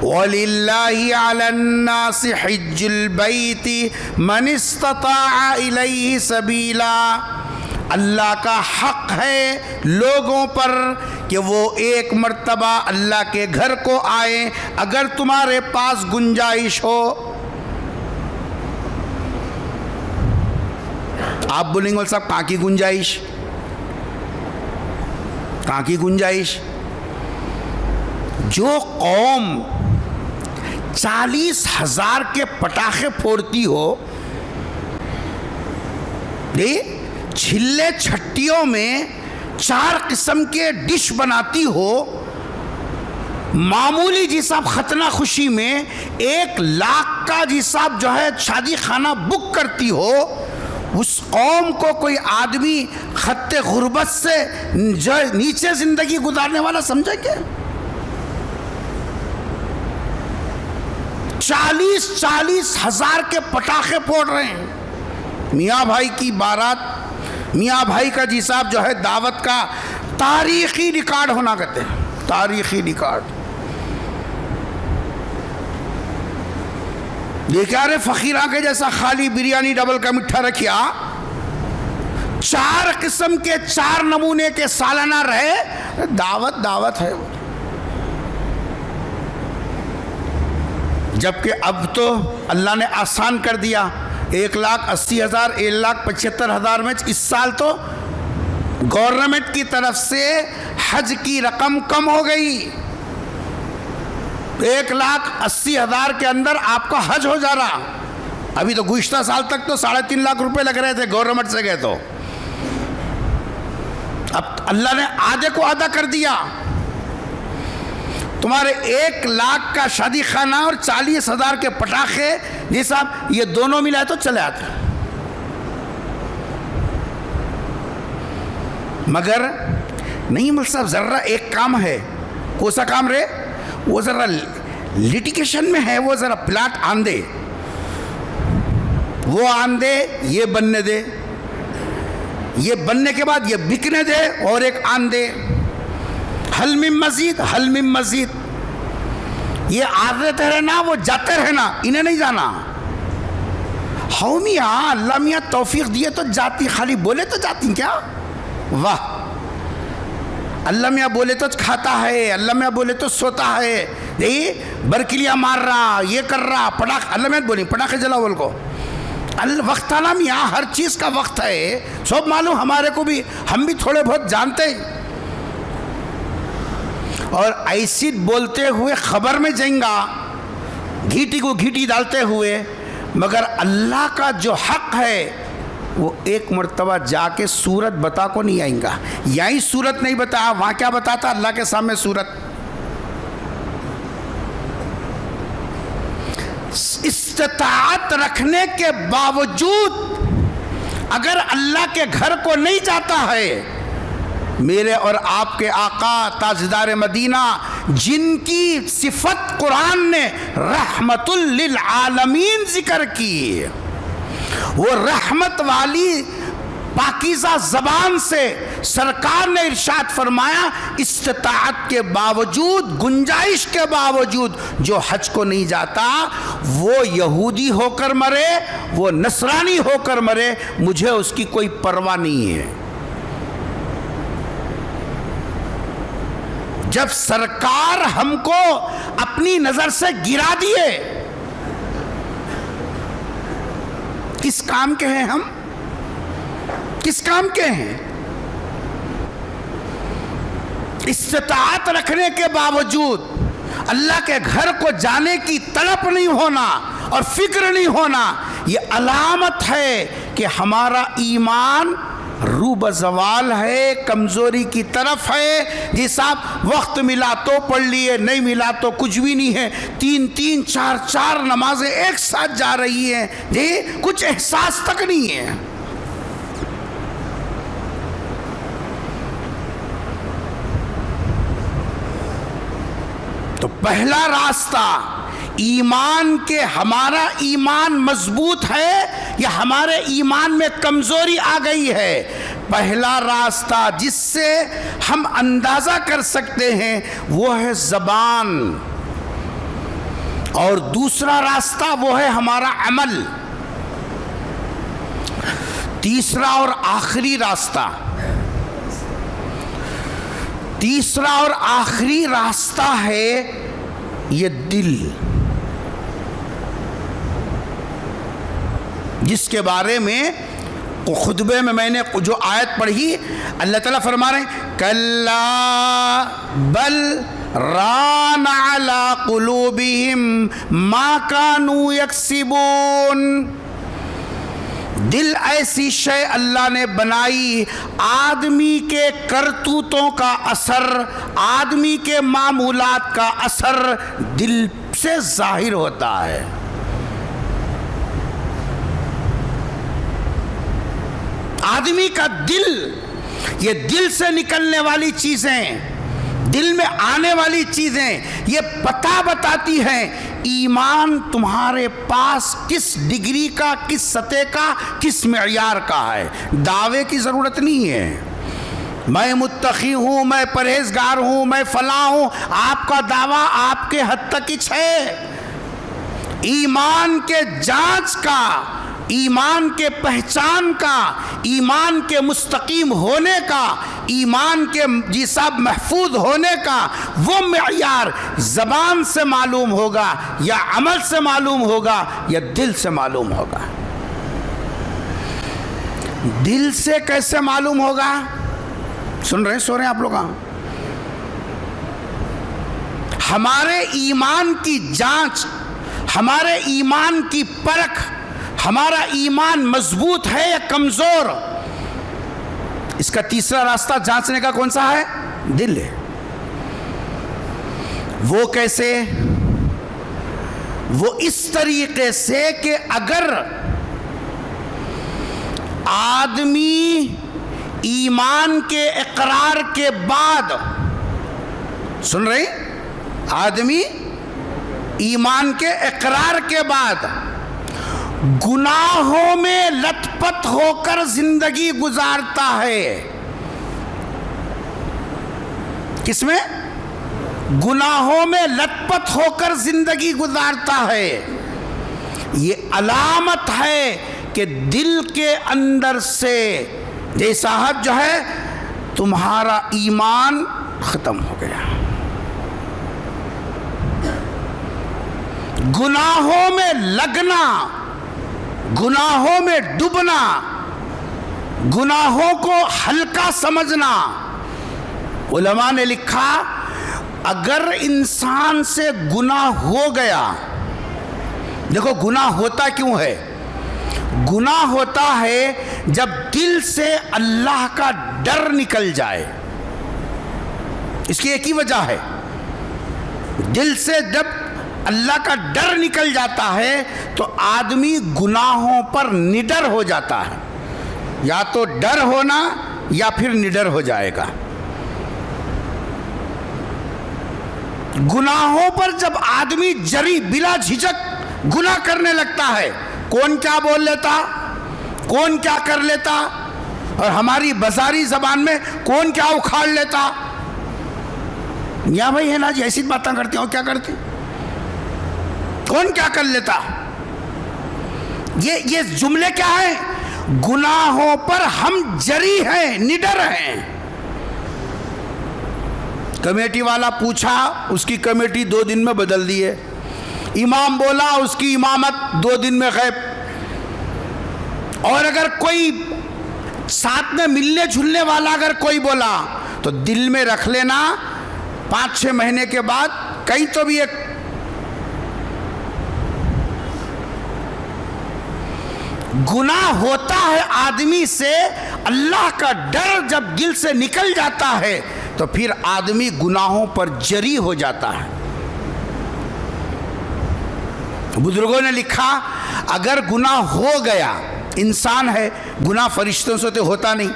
وَلِلَّهِ عَلَى النَّاسِ حِجُّ الْبَيْتِ مَنِ اسْتَطَاعَ إِلَيْهِ سَبِيلًا. اللہ کا حق ہے لوگوں پر کہ وہ ایک مرتبہ اللہ کے گھر کو آئیں اگر تمہارے پاس گنجائش ہو. آپ بولیں گے صاحب کہاں کی گنجائش؟ کہاں کی گنجائش؟ جو قوم 40,000 کے پٹاخے پھوڑتی ہو، چھلے چھٹیوں میں 4 قسم کے ڈش بناتی ہو، معمولی جی صاحب ختنہ خوشی میں 1 لاکھ کا جی صاحب جو ہے شادی خانہ بک کرتی ہو، اس قوم کو کوئی آدمی خط غربت سے جو نیچے زندگی گزارنے والا سمجھیں گے؟ 40 ہزار کے پٹاخے پھوڑ رہے ہیں، میاں بھائی کی بارات، میاں بھائی کا جی صاحب جو ہے دعوت کا تاریخی ریکارڈ ہونا کہتے ہیں، تاریخی ریکارڈ۔ یہ کیا رہے فقیراں کے جیسا خالی بریانی ڈبل کا مٹھا رکھیا، 4 قسم کے 4 نمونے کے سالانہ رہے، دعوت ہے وہ۔ جبکہ اب تو اللہ نے آسان کر دیا، 1,80,000 1,75,000 میں اس سال تو گورنمنٹ کی طرف سے حج کی رقم کم ہو گئی، 1,80,000 کے اندر آپ کا حج ہو جا رہا۔ ابھی تو گزشتہ سال تک تو 3.5 لاکھ روپے لگ رہے تھے گورنمنٹ سے گئے تو، اب اللہ نے آدھے کو آدھا کر دیا۔ تمہارے 1 لاکھ کا شادی خانہ اور 40,000 کے پٹاخے جی صاحب یہ دونوں ملائے تو چلے آتے، مگر نہیں مل صاحب ذرا ایک کام ہے، کون سا کام رہے؟ وہ ذرا لیٹیگیشن میں ہے، وہ ذرا پلاٹ آن دے، وہ آن دے، یہ بننے دے، یہ بننے کے بعد یہ بکنے دے، اور ایک آن دے، حل من مزید، حل من مزید۔ یہ آتے رہنا، وہ جاتے رہنا، انہیں نہیں جانا۔ ہاؤ میاں، اللہ میاں توفیق دیے تو جاتی، خالی بولے تو جاتی کیا؟ واہ، اللہ میاں بولے تو کھاتا ہے، اللہ میاں بولے تو سوتا ہے، دیکھیے برکلیاں مار رہا، یہ کر رہا، پٹاخ، اللہ میاں بولی پٹاخے جلاؤ بول کو، وقت آنا میاں، ہر چیز کا وقت ہے، سب معلوم ہمارے کو بھی، ہم بھی تھوڑے بہت جانتے ہیں۔ اور ایسی بولتے ہوئے خبر میں جائیں گا، گھیٹی کو گھیٹی ڈالتے ہوئے، مگر اللہ کا جو حق ہے وہ ایک مرتبہ جا کے صورت بتا کو نہیں آئیں گا، یہی صورت نہیں بتایا، وہاں کیا بتاتا اللہ کے سامنے صورت۔ استطاعت رکھنے کے باوجود اگر اللہ کے گھر کو نہیں جاتا ہے، میرے اور آپ کے آقا تاجدار مدینہ جن کی صفت قرآن نے رحمت للعالمین ذکر کی، وہ رحمت والی پاکیزہ زبان سے سرکار نے ارشاد فرمایا، استطاعت کے باوجود، گنجائش کے باوجود جو حج کو نہیں جاتا، وہ یہودی ہو کر مرے، وہ نصرانی ہو کر مرے، مجھے اس کی کوئی پرواہ نہیں ہے۔ جب سرکار ہم کو اپنی نظر سے گرا دیے، کس کام کے ہیں ہم؟ کس کام کے ہیں؟ استطاعت رکھنے کے باوجود اللہ کے گھر کو جانے کی طلب نہیں ہونا اور فکر نہیں ہونا، یہ علامت ہے کہ ہمارا ایمان روب زوال ہے، کمزوری کی طرف ہے۔ جی صاحب وقت ملا تو پڑھ لیے، نہیں ملا تو کچھ بھی نہیں ہے، 3 4 نمازیں ایک ساتھ جا رہی ہیں، جی کچھ احساس تک نہیں ہے۔ تو پہلا راستہ ایمان کے، ہمارا ایمان مضبوط ہے یا ہمارے ایمان میں کمزوری آ گئی ہے؟ پہلا راستہ جس سے ہم اندازہ کر سکتے ہیں وہ ہے زبان، اور دوسرا راستہ وہ ہے ہمارا عمل۔ تیسرا اور آخری راستہ، تیسرا اور آخری راستہ ہے یہ دل، جس کے بارے میں خطبے میں نے جو آیت پڑھی، اللہ تعالیٰ فرما رہے ہیں کلا بل ران علی قلوبہم ما کانوا یکسبون، دل ایسی شے اللہ نے بنائی، آدمی کے کرتوتوں کا اثر، آدمی کے معمولات کا اثر دل سے ظاہر ہوتا ہے۔ آدمی کا دل، یہ دل سے نکلنے والی چیزیں، دل میں آنے والی چیزیں یہ بتاتی ہیں ایمان تمہارے پاس کس ڈگری کا، کس سطح کا، کس معیار کا ہے۔ دعوے کی ضرورت نہیں ہے، میں متقی ہوں، میں پرہیزگار ہوں، میں فلاں ہوں۔ آپ کا دعویٰ آپ کے حد تک ہی ہے۔ ایمان کے جانچ کا، ایمان کے پہچان کا، ایمان کے مستقیم ہونے کا، ایمان کے جی صاحب محفوظ ہونے کا وہ معیار زبان سے معلوم ہوگا یا عمل سے معلوم ہوگا یا دل سے معلوم ہوگا۔ دل سے کیسے معلوم ہوگا؟ سن رہے ہیں، سو رہے ہیں آپ لوگ؟ ہمارے ایمان کی جانچ، ہمارے ایمان کی پرکھ، ہمارا ایمان مضبوط ہے یا کمزور، اس کا تیسرا راستہ جانچنے کا کون سا ہے؟ دل ہے۔ وہ کیسے؟ وہ اس طریقے سے کہ اگر آدمی ایمان کے اقرار کے بعد، سن رہے ہیں، آدمی ایمان کے اقرار کے بعد گناہوں میں لت پت ہو کر زندگی گزارتا ہے۔ کس میں؟ گناہوں میں لت پت ہو کر زندگی گزارتا ہے۔ یہ علامت ہے کہ دل کے اندر سے جی صاحب جو ہے تمہارا ایمان ختم ہو گیا۔ گناہوں میں لگنا، گناہوں میں ڈوبنا، گناہوں کو ہلکا سمجھنا۔ علماء نے لکھا اگر انسان سے گناہ ہو گیا، دیکھو گناہ ہوتا کیوں ہے؟ گناہ ہوتا ہے جب دل سے اللہ کا ڈر نکل جائے، اس کی ایک ہی وجہ ہے، دل سے جب اللہ کا ڈر نکل جاتا ہے تو آدمی گناہوں پر نڈر ہو جاتا ہے، یا تو ڈر ہونا یا پھر نڈر ہو جائے گا۔ گناہوں پر جب آدمی جری بلا جھجک گناہ کرنے لگتا ہے، کون کیا بول لیتا، کون کیا کر لیتا، اور ہماری بازاری زبان میں کون کیا اکھاڑ لیتا، یا بھائی ہے نا جی ایسی باتیں کرتے ہو، کیا کرتے، کون کیا کر لیتا۔ یہ جملے کیا ہیں؟ گناہوں پر ہم جری ہیں، نڈر ہیں۔ کمیٹی والا پوچھا، اس کی کمیٹی 2 دن میں بدل دی ہے۔ امام بولا، اس کی امامت 2 دن میں غائب۔ اور اگر کوئی ساتھ میں ملنے جھلنے والا اگر کوئی بولا تو دل میں رکھ لینا، 5-6 مہینے کے بعد کہیں تو بھی ایک گناہ ہوتا ہے آدمی سے، اللہ کا ڈر جب دل سے نکل جاتا ہے تو پھر آدمی گناہوں پر جری ہو جاتا ہے۔ بزرگوں نے لکھا اگر گناہ ہو گیا، انسان ہے، گناہ فرشتوں سے تو ہوتا نہیں،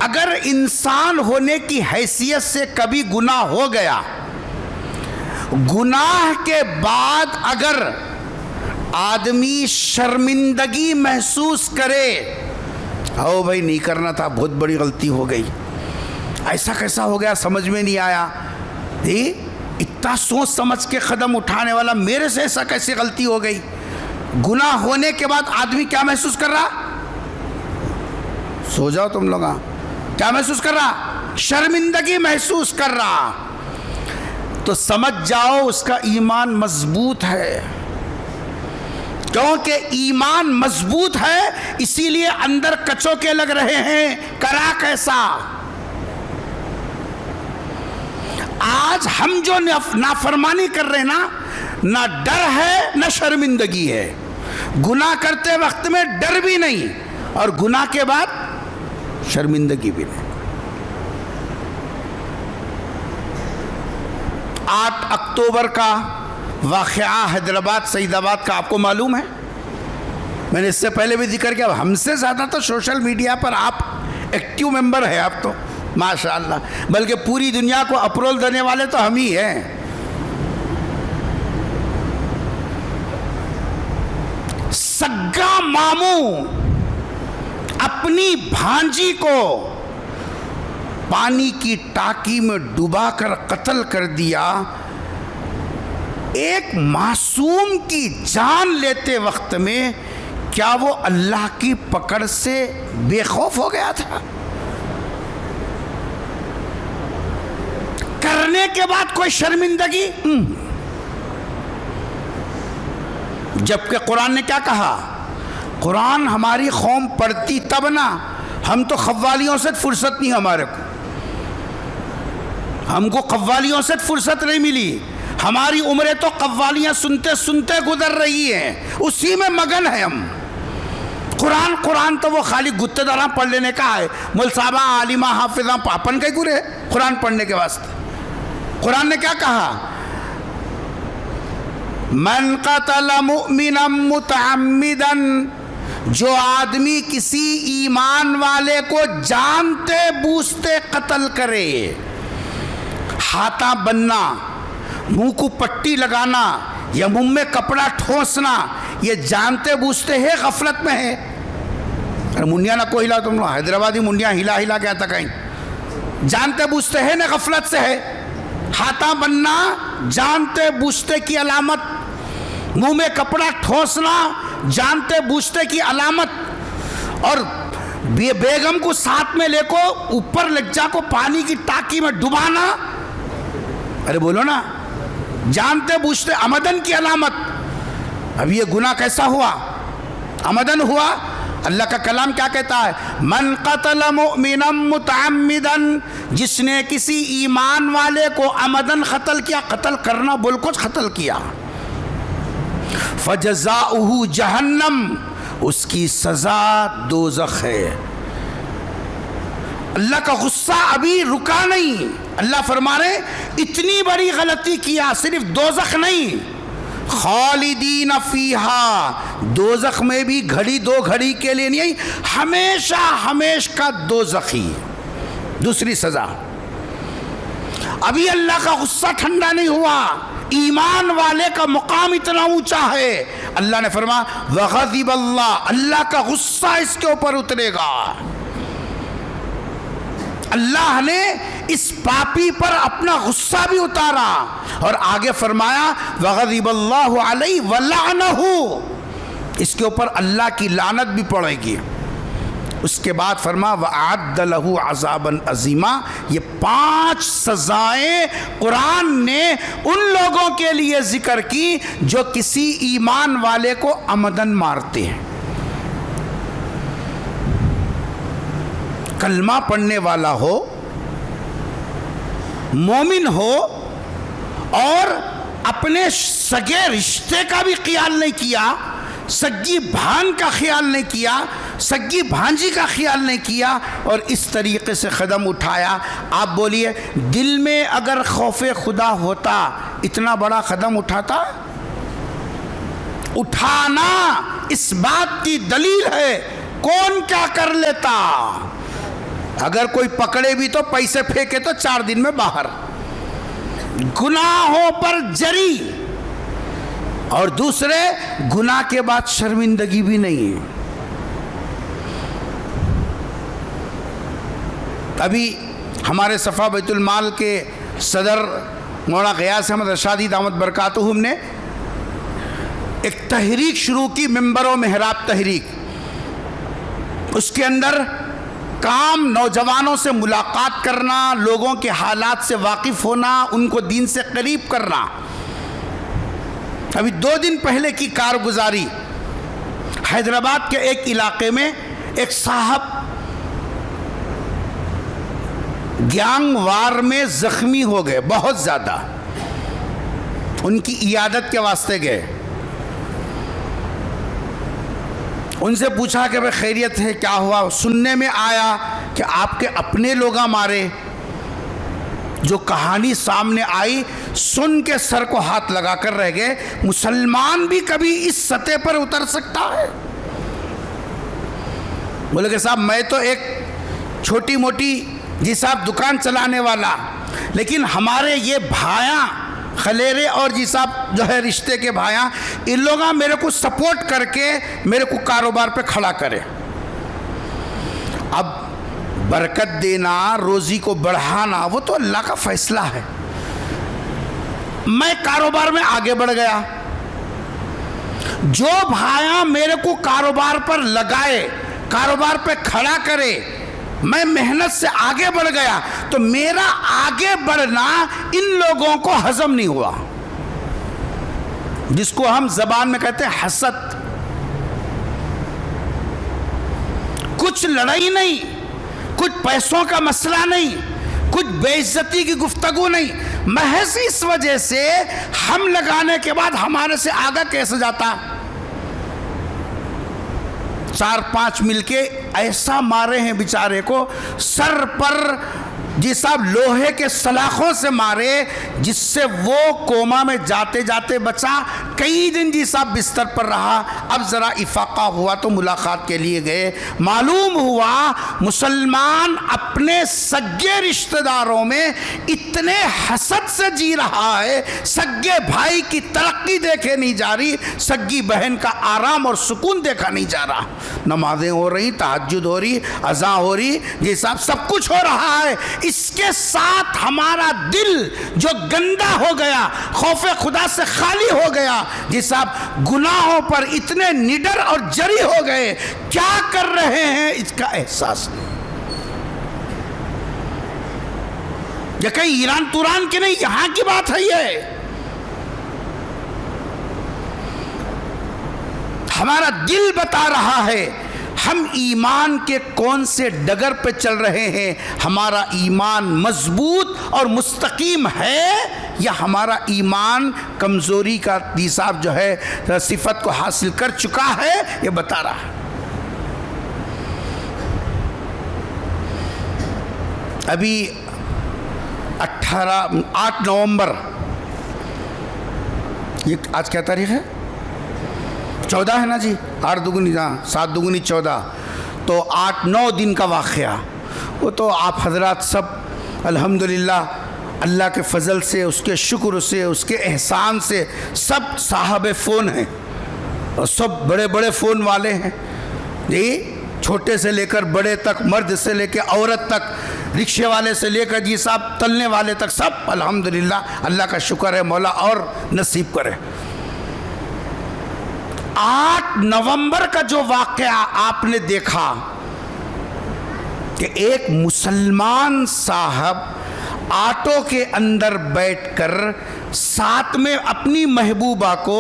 اگر انسان ہونے کی حیثیت سے کبھی گناہ ہو گیا، گناہ کے بعد اگر آدمی شرمندگی محسوس کرے، او بھائی نہیں کرنا تھا، بہت بڑی غلطی ہو گئی، ایسا کیسا ہو گیا سمجھ میں نہیں آیا، اتنا سوچ سمجھ کے قدم اٹھانے والا میرے سے ایسا کیسے غلطی ہو گئی۔ گناہ ہونے کے بعد آدمی کیا محسوس کر رہا؟ سو جاؤ تم لوگ، کیا محسوس کر رہا؟ شرمندگی محسوس کر رہا، تو سمجھ جاؤ اس کا ایمان مضبوط ہے۔ کیونکہ ایمان مضبوط ہے اسی لیے اندر کچوکے لگ رہے ہیں، کرا کیسا۔ آج ہم جو نافرمانی کر رہے ہیں نا، نہ ڈر ہے نہ شرمندگی ہے، گناہ کرتے وقت میں ڈر بھی نہیں اور گناہ کے بعد شرمندگی بھی نہیں۔ 8 اکتوبر کا واقعہ حیدرآباد سعید آباد کا آپ کو معلوم ہے، میں نے اس سے پہلے بھی ذکر کیا، ہم سے زیادہ تو سوشل میڈیا پر آپ ایکٹیو ممبر ہیں، آپ تو ماشاءاللہ، بلکہ پوری دنیا کو اپرول دینے والے تو ہم ہی ہیں۔ سگا ماموں اپنی بھانجی کو پانی کی ٹاکی میں ڈبا کر قتل کر دیا۔ ایک معصوم کی جان لیتے وقت میں کیا وہ اللہ کی پکڑ سے بے خوف ہو گیا تھا؟ کرنے کے بعد کوئی شرمندگی؟ جبکہ قرآن نے کیا کہا؟ قرآن ہماری قوم پڑھتی تب نہ، ہم تو قوالیوں سے فرصت نہیں، ہمارے کو، ہم کو قوالیوں سے فرصت نہیں ملی، ہماری عمریں تو قوالیاں سنتے سنتے گزر رہی ہیں، اسی میں مگن ہے ہم۔ قرآن تو وہ خالی گتے داراں پڑھ لینے کا ہے، مول صاحبہ عالمہ حافظاں پاپن کے گرے قرآن پڑھنے کے واسطے۔ قرآن نے کیا کہا؟ من قتل مؤمنا متعمدا، جو آدمی کسی ایمان والے کو جانتے بوجھتے قتل کرے، ہاتھاں بننا، منہ کو پٹی لگانا یا منہ میں کپڑا ٹھونسنا، یہ جانتے بوجھتے ہے غفلت میں ہے۔ ارے منیا نہ کو ہلا، تم حیدرآبادی منیا ہلا ہلا کیا تھا کہیں، جانتے بوجھتے ہے نہ غفلت سے ہے۔ ہاتھاں بننا جانتے بوجھتے کی علامت، منہ میں کپڑا ٹھونسنا جانتے بوجھتے کی علامت، اور بیگم کو ساتھ میں لے کو اوپر لجا کو پانی کی ٹاکی میں ڈبانا، ارے بولو نا، جانتے بوجھتے عمدن کی علامت۔ اب یہ گناہ کیسا ہوا؟ عمدن ہوا۔ اللہ کا کلام کیا کہتا ہے؟ من قتل مؤمنا متعمدا، جس نے کسی ایمان والے کو عمدن قتل کیا، قتل کرنا بول کچھ قتل کیا، فجزاؤہ جہنم، اس کی سزا دوزخ ہے۔ اللہ کا غصہ ابھی رکا نہیں، اللہ فرما رہے اتنی بڑی غلطی کیا، صرف دوزخ نہیں، خالدین فیہا، دوزخ میں بھی گھڑی دو گھڑی کے لیے نہیں، ہمیشہ ہمیشہ کا دوزخی۔ دوسری سزا، ابھی اللہ کا غصہ ٹھنڈا نہیں ہوا، ایمان والے کا مقام اتنا اونچا ہے، اللہ نے فرمایا وغضب اللہ، اللہ کا غصہ اس کے اوپر اترے گا۔ اللہ نے اس پاپی پر اپنا غصہ بھی اتارا، اور آگے فرمایا وغضب اللہ علیہ ولعنہ، اس کے اوپر اللہ کی لعنت بھی پڑے گی۔ اس کے بعد فرما وَأَعَدَّ لَهُ عَذَابًا عَظِيمًا، یہ 5 سزائیں قرآن نے ان لوگوں کے لیے ذکر کی جو کسی ایمان والے کو عمدن مارتے ہیں۔ کلمہ پڑھنے والا ہو، مومن ہو، اور اپنے سگے رشتے کا بھی خیال نہیں کیا، سگی بھان کا خیال نہیں کیا، سگی بھانجی کا خیال نہیں کیا، اور اس طریقے سے قدم اٹھایا۔ آپ بولیے دل میں اگر خوف خدا ہوتا اتنا بڑا قدم اٹھاتا؟ اٹھانا اس بات کی دلیل ہے کون کیا کر لیتا۔ اگر کوئی پکڑے بھی تو پیسے پھینکے تو 4 دن میں باہر، گناہوں پر جری، اور دوسرے گناہ کے بعد شرمندگی بھی نہیں ہے۔ ابھی ہمارے صفا بیت المال کے صدر مولانا غیاث احمد ارشادی دامت برکاتہم نے ایک تحریک شروع کی، ممبر و محراب تحریک۔ اس کے اندر کام نوجوانوں سے ملاقات کرنا، لوگوں کے حالات سے واقف ہونا، ان کو دین سے قریب کرنا۔ ابھی 2 دن پہلے کی کارگزاری، حیدرآباد کے ایک علاقے میں ایک صاحب گینگ وار میں زخمی ہو گئے، بہت زیادہ، ان کی عیادت کے واسطے گئے۔ ان سے پوچھا کہ بھئی خیریت ہے، کیا ہوا؟ سننے میں آیا کہ آپ کے اپنے لوگا مارے. جو کہانی سامنے آئی سن کے سر کو ہاتھ لگا کر رہ گئے. مسلمان بھی کبھی اس سطح پر اتر سکتا ہے؟ بولے کہ صاحب میں تو ایک چھوٹی موٹی جی صاحب دکان چلانے والا، لیکن ہمارے یہ بھائیاں خلیرے اور جی صاحب جو ہے رشتے کے بھائیاں، ان لوگاں میرے کو سپورٹ کر کے میرے کو کاروبار پہ کھڑا کرے. اب برکت دینا، روزی کو بڑھانا، وہ تو اللہ کا فیصلہ ہے. میں کاروبار میں آگے بڑھ گیا. جو بھائیاں میرے کو کاروبار پر لگائے، کاروبار پہ کھڑا کرے، میں محنت سے آگے بڑھ گیا، تو میرا آگے بڑھنا ان لوگوں کو ہضم نہیں ہوا، جس کو ہم زبان میں کہتے ہیں حسد. کچھ لڑائی نہیں، کچھ پیسوں کا مسئلہ نہیں، کچھ بے عزتی کی گفتگو نہیں، محض اس وجہ سے ہم لگانے کے بعد ہمارے سے آگا کیسے جاتا. 4-5 مل کے ایسا مارے ہیں بیچارے کو، سر پر جی صاحب لوہے کے سلاخوں سے مارے، جس سے وہ کوما میں جاتے جاتے بچا. کئی دن جی صاحب بستر پر رہا. اب ذرا افاقہ ہوا تو ملاقات کے لیے گئے. معلوم ہوا مسلمان اپنے سگے رشتہ داروں میں اتنے حسد سے جی رہا ہے، سگے بھائی کی ترقی دیکھے نہیں جا رہی، سگی بہن کا آرام اور سکون دیکھا نہیں جا رہا. نمازیں ہو رہی، تہجد ہو رہی، اذان ہو رہی، جی صاحب سب کچھ ہو رہا ہے. اس کے ساتھ ہمارا دل جو گندا ہو گیا، خوف خدا سے خالی ہو گیا، جی صاحب گناہوں پر اتنے نڈر اور جری ہو گئے، کیا کر رہے ہیں اس کا احساس نہیں. یہ کہیں ایران توران کی نہیں، یہاں کی بات ہے. یہ ہمارا دل بتا رہا ہے ہم ایمان کے کون سے ڈگر پہ چل رہے ہیں. ہمارا ایمان مضبوط اور مستقیم ہے یا ہمارا ایمان کمزوری کا صاحب جو ہے صفت کو حاصل کر چکا ہے، یہ بتا رہا ہے. ابھی 8 نومبر، یہ آج کیا تاریخ ہے؟ 14 ہے نا جی. 8 دوگنی 7 دوگنی 14، تو 8-9 دن کا واقعہ. وہ تو آپ حضرات سب الحمدللہ اللہ کے فضل سے، اس کے شکر سے، اس کے احسان سے سب صاحب فون ہیں، اور سب بڑے بڑے فون والے ہیں جی. چھوٹے سے لے کر بڑے تک، مرد سے لے کے عورت تک، رکشے والے سے لے کر جی صاحب تلنے والے تک، سب الحمدللہ اللہ کا شکر ہے، مولا اور نصیب کرے. 8 نومبر کا جو واقعہ آپ نے دیکھا کہ ایک مسلمان صاحب آٹو کے اندر بیٹھ کر ساتھ میں اپنی محبوبہ کو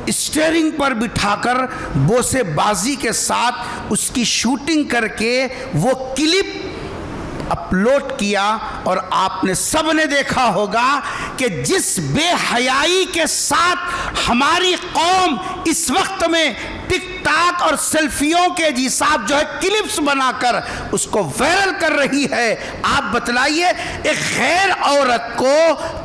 اسٹیئرنگ پر بٹھا کر بوسے بازی کے ساتھ اس کی شوٹنگ کر کے وہ کلپ اپلوڈ کیا، اور آپ نے سب نے دیکھا ہوگا کہ جس بے حیائی کے ساتھ ہماری قوم اس وقت میں ٹک ٹاک اور سیلفیوں کے جی صاحب جو ہے کلپس بنا کر اس کو وائرل کر رہی ہے. آپ بتلائیے ایک غیر عورت کو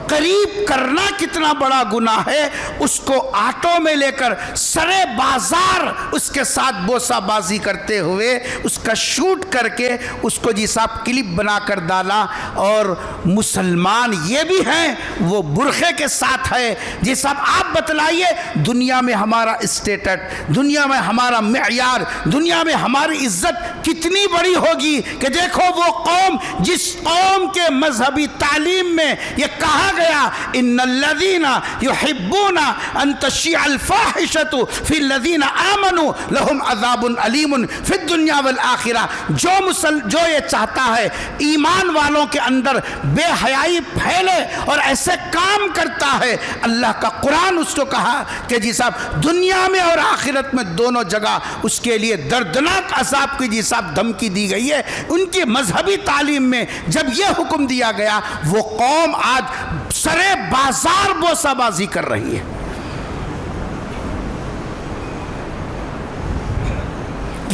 قریب کرنا کتنا بڑا گناہ ہے. اس کو آٹو میں لے کر سرے بازار اس کے ساتھ بوسہ بازی کرتے ہوئے اس کا شوٹ کر کے اس کو جی صاحب کلپ بنا کر ڈالا. اور مسلمان یہ بھی ہیں وہ برقعے کے ساتھ ہے. جی صاحب آپ بتلائیے دنیا میں ہمارا اسٹیٹس، دنیا میں ہمارا معیار، دنیا میں ہماری عزت کتنی بڑی ہوگی کہ دیکھو وہ قوم جس قوم کے مذہبی تعلیم میں یہ کہا گیا ان الذین یحبون ان تشیع الفاحشۃ فی الذین آمنوا لہم عذاب علیم فی الدنیا والآخرہ. جو یہ چاہتا ہے ایمان والوں کے اندر بے حیائی پھیلے اور ایسے کام کرتا ہے، اللہ کا قرآن اس کو کہا کہ جی صاحب دنیا میں اور آخرت میں دونوں جگہ اس کے لیے دردناک عذاب کی جی صاحب دھمکی دی گئی ہے. ان کی مذہبی تعلیم میں جب یہ حکم دیا گیا، وہ قوم آج سرے بازار بوسہ بازی کر رہی ہے.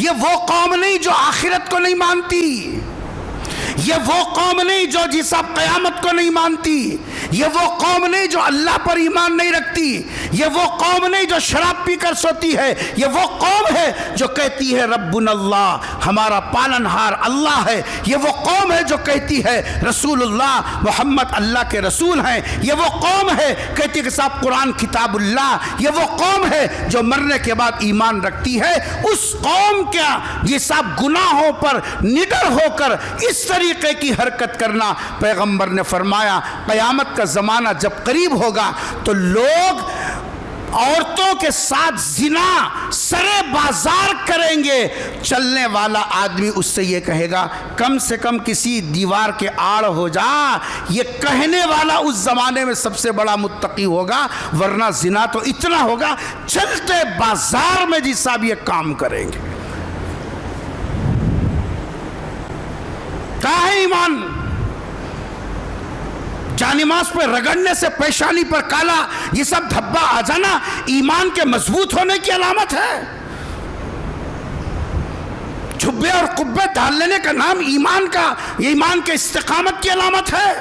یہ وہ قوم نہیں جو آخرت کو نہیں مانتی، یہ وہ قوم نہیں جو جی صاحب قیامت کو نہیں مانتی، یہ وہ قوم نہیں جو اللہ پر ایمان نہیں رکھتی، یہ وہ قوم نہیں جو شراب پی کر سوتی ہے، یہ وہ قوم ہے جو کہتی ہے ربنا اللہ، ہمارا پالنہار اللہ ہے، یہ وہ قوم ہے جو کہتی ہے رسول اللہ محمد اللہ کے رسول ہیں، یہ وہ قوم ہے کہتی ہے کہ صاحب قرآن کتاب اللہ، یہ وہ قوم ہے جو مرنے کے بعد ایمان رکھتی ہے۔ اس قوم کا یہ صاحب گناہوں پر نڈر ہو کر اس طریقے کی حرکت کرنا، پیغمبر نے فرمایا قیامت کا زمانہ جب قریب ہوگا تو لوگ عورتوں کے ساتھ زنا سرے بازار کریں گے، چلنے والا آدمی اس سے یہ کہے گا کم سے کم کسی دیوار کے آڑ ہو جا، یہ کہنے والا اس زمانے میں سب سے بڑا متقی ہوگا، ورنہ زنا تو اتنا ہوگا چلتے بازار میں جی صاحب یہ کام کریں گے۔ کہاں ہے ایمان؟ جانماز پہ رگڑنے سے پیشانی پر کالا یہ سب دھبا آ جانا ایمان کے مضبوط ہونے کی علامت ہے۔ جھبے اور قبے ڈال لینے کا نام ایمان کے استقامت کی علامت ہے۔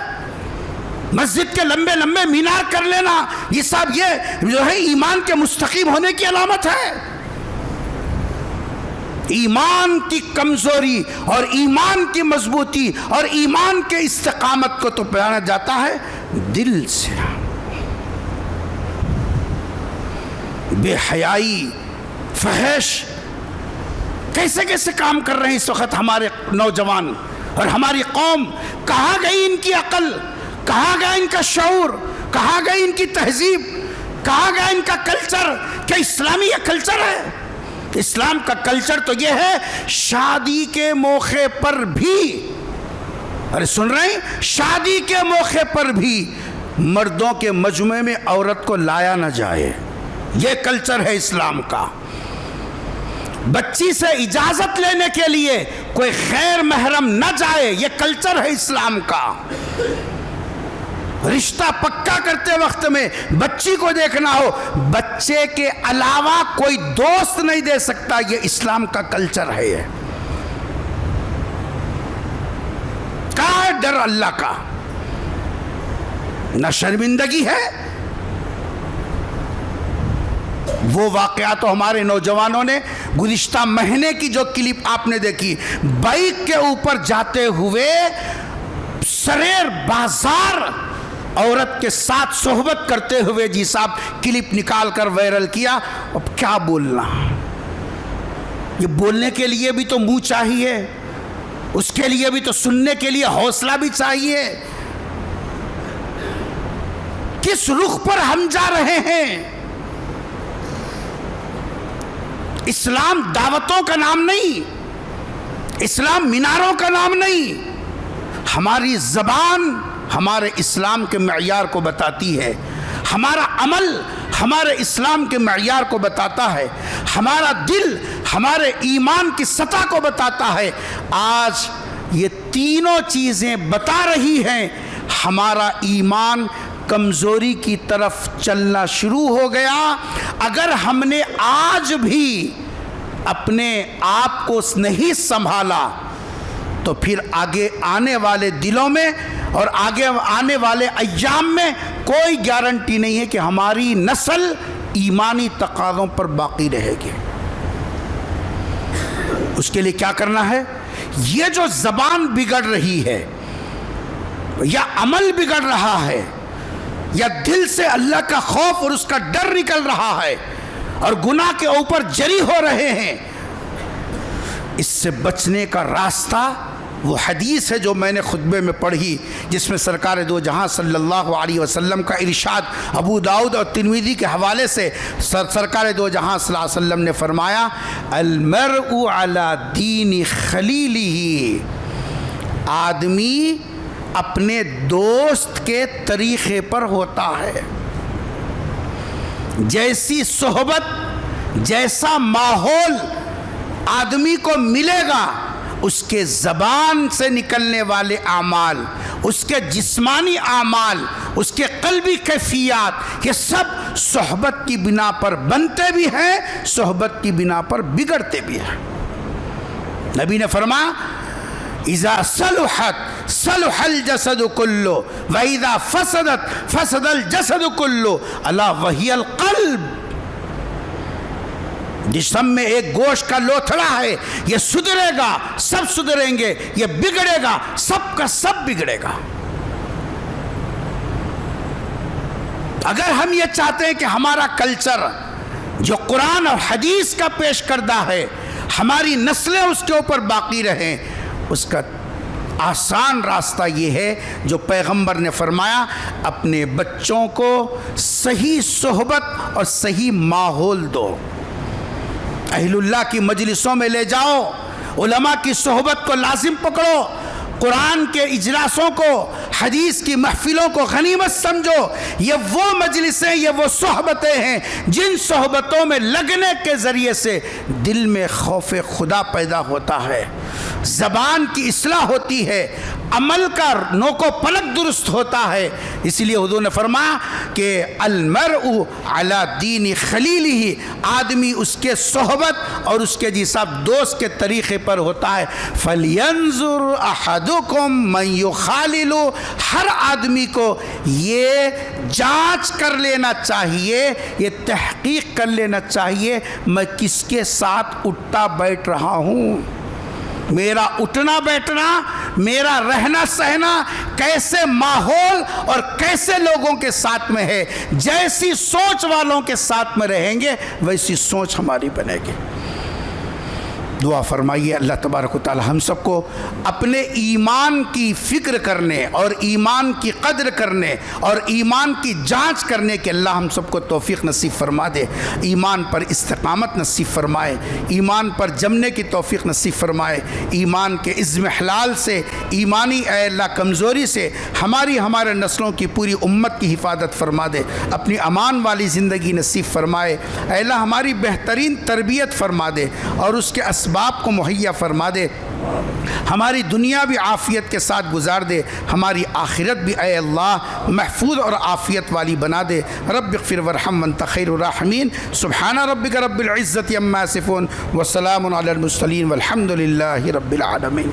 مسجد کے لمبے لمبے مینار کر لینا یہ سب یہ جو ہے ایمان کے مستقیم ہونے کی علامت ہے۔ ایمان کی کمزوری اور ایمان کی مضبوطی اور ایمان کے استقامت کو تو پہچانا جاتا ہے دل سے۔ بے حیائی، فحش کیسے کیسے کام کر رہے ہیں اس وقت ہمارے نوجوان اور ہماری قوم۔ کہاں گئی ان کی عقل، کہاں گیا ان کا شعور، کہاں گئی ان کی تہذیب، کہاں گیا ان کا کلچر؟ کیا اسلامی یہ کلچر ہے؟ اسلام کا کلچر تو یہ ہے شادی کے موقع پر بھی، ارے سن رہے ہیں، شادی کے موقع پر بھی مردوں کے مجمع میں عورت کو لایا نہ جائے، یہ کلچر ہے اسلام کا۔ بچی سے اجازت لینے کے لیے کوئی غیر محرم نہ جائے، یہ کلچر ہے اسلام کا۔ رشتہ پکا کرتے وقت میں بچی کو دیکھنا ہو، بچے کے علاوہ کوئی دوست نہیں دے سکتا، یہ اسلام کا کلچر ہے۔ یہ کہاں ہے ڈر اللہ کا؟ نہ شرمندگی ہے۔ وہ واقعات تو ہمارے نوجوانوں نے گزشتہ مہینے کی جو کلپ آپ نے دیکھی، بائک کے اوپر جاتے ہوئے سریر بازار عورت کے ساتھ صحبت کرتے ہوئے جی صاحب کلپ نکال کر وائرل کیا۔ اب کیا بولنا؟ یہ بولنے کے لیے بھی تو منہ چاہیے، اس کے لیے بھی تو سننے کے لیے حوصلہ بھی چاہیے۔ کس رخ پر ہم جا رہے ہیں؟ اسلام دعوتوں کا نام نہیں، اسلام میناروں کا نام نہیں۔ ہماری زبان ہمارے اسلام کے معیار کو بتاتی ہے، ہمارا عمل ہمارے اسلام کے معیار کو بتاتا ہے، ہمارا دل ہمارے ایمان کی سطح کو بتاتا ہے۔ آج یہ تینوں چیزیں بتا رہی ہیں ہمارا ایمان کمزوری کی طرف چلنا شروع ہو گیا۔ اگر ہم نے آج بھی اپنے آپ کو نہیں سنبھالا تو پھر آگے آنے والے دلوں میں اور آگے آنے والے ایام میں کوئی گارنٹی نہیں ہے کہ ہماری نسل ایمانی تقاضوں پر باقی رہے گی۔ اس کے لیے کیا کرنا ہے؟ یہ جو زبان بگڑ رہی ہے یا عمل بگڑ رہا ہے یا دل سے اللہ کا خوف اور اس کا ڈر نکل رہا ہے اور گناہ کے اوپر جری ہو رہے ہیں، اس سے بچنے کا راستہ وہ حدیث ہے جو میں نے خطبے میں پڑھی، جس میں سرکار دو جہاں صلی اللہ علیہ وسلم کا ارشاد ابو داؤد اور ترمذی کے حوالے سے سرکار دو جہاں صلی اللہ علیہ وسلم نے فرمایا المرء علی دین خلیلہ، آدمی اپنے دوست کے طریقے پر ہوتا ہے۔ جیسی صحبت، جیسا ماحول آدمی کو ملے گا، اس کے زبان سے نکلنے والے اعمال، اس کے جسمانی اعمال، اس کے قلبی کیفیات، یہ سب صحبت کی بنا پر بنتے بھی ہیں، صحبت کی بنا پر بگڑتے بھی ہیں۔ نبی نے فرمایا اذا صلحت صلح الجسد کلو واذا فسدت فسد الجسد کلو الا وہی القلب. جسم میں ایک گوشت کا لوتھڑا ہے، یہ سدھرے گا سب سدھریں گے، یہ بگڑے گا سب کا سب بگڑے گا. اگر ہم یہ چاہتے ہیں کہ ہمارا کلچر جو قرآن اور حدیث کا پیش کردہ ہے ہماری نسلیں اس کے اوپر باقی رہیں، اس کا آسان راستہ یہ ہے جو پیغمبر نے فرمایا، اپنے بچوں کو صحیح صحبت اور صحیح ماحول دو. اہل اللہ کی مجلسوں میں لے جاؤ، علماء کی صحبت کو لازم پکڑو، قرآن کے اجلاسوں کو، حدیث کی محفلوں کو غنیمت سمجھو. یہ وہ مجلسیں، یہ وہ صحبتیں ہیں جن صحبتوں میں لگنے کے ذریعے سے دل میں خوف خدا پیدا ہوتا ہے، زبان کی اصلاح ہوتی ہے، عمل کا نوک و پلک درست ہوتا ہے. اس لیے حضور نے فرمایا کہ المرء علی دین خلیلہ، آدمی اس کے صحبت اور اس کے جیسا دوست کے طریقے پر ہوتا ہے. فلینظر احدکم من یخالل، ہر آدمی کو یہ جانچ کر لینا چاہیے، یہ تحقیق کر لینا چاہیے میں کس کے ساتھ اٹھتا بیٹھ رہا ہوں. میرا اٹھنا بیٹھنا، میرا رہنا سہنا کیسے ماحول اور کیسے لوگوں کے ساتھ میں ہے. جیسی سوچ والوں کے ساتھ میں رہیں گے ویسی سوچ ہماری بنے گی. دعا فرمائیے اللہ تبارک و تعالی ہم سب کو اپنے ایمان کی فکر کرنے اور ایمان کی قدر کرنے اور ایمان کی جانچ کرنے کے اللہ ہم سب کو توفیق نصیب فرما دے. ایمان پر استقامت نصیب فرمائے، ایمان پر جمنے کی توفیق نصیب فرمائے. ایمان کے عزم حلال سے، ایمانی اے اللہ کمزوری سے ہمارے نسلوں کی پوری امت کی حفاظت فرما دے. اپنی امان والی زندگی نصیب فرمائے. اے اللہ ہماری بہترین تربیت فرما دے اور اس کے اسباب کو مہیا فرما دے. ہماری دنیا بھی عافیت کے ساتھ گزار دے، ہماری آخرت بھی اے اللہ محفوظ اور عافیت والی بنا دے. رب اغفر وارحم وانت خیر الراحمین. سبحان ربک رب العزت عما یصفون وسلام علی المرسلین والحمد للہ رب العالمین.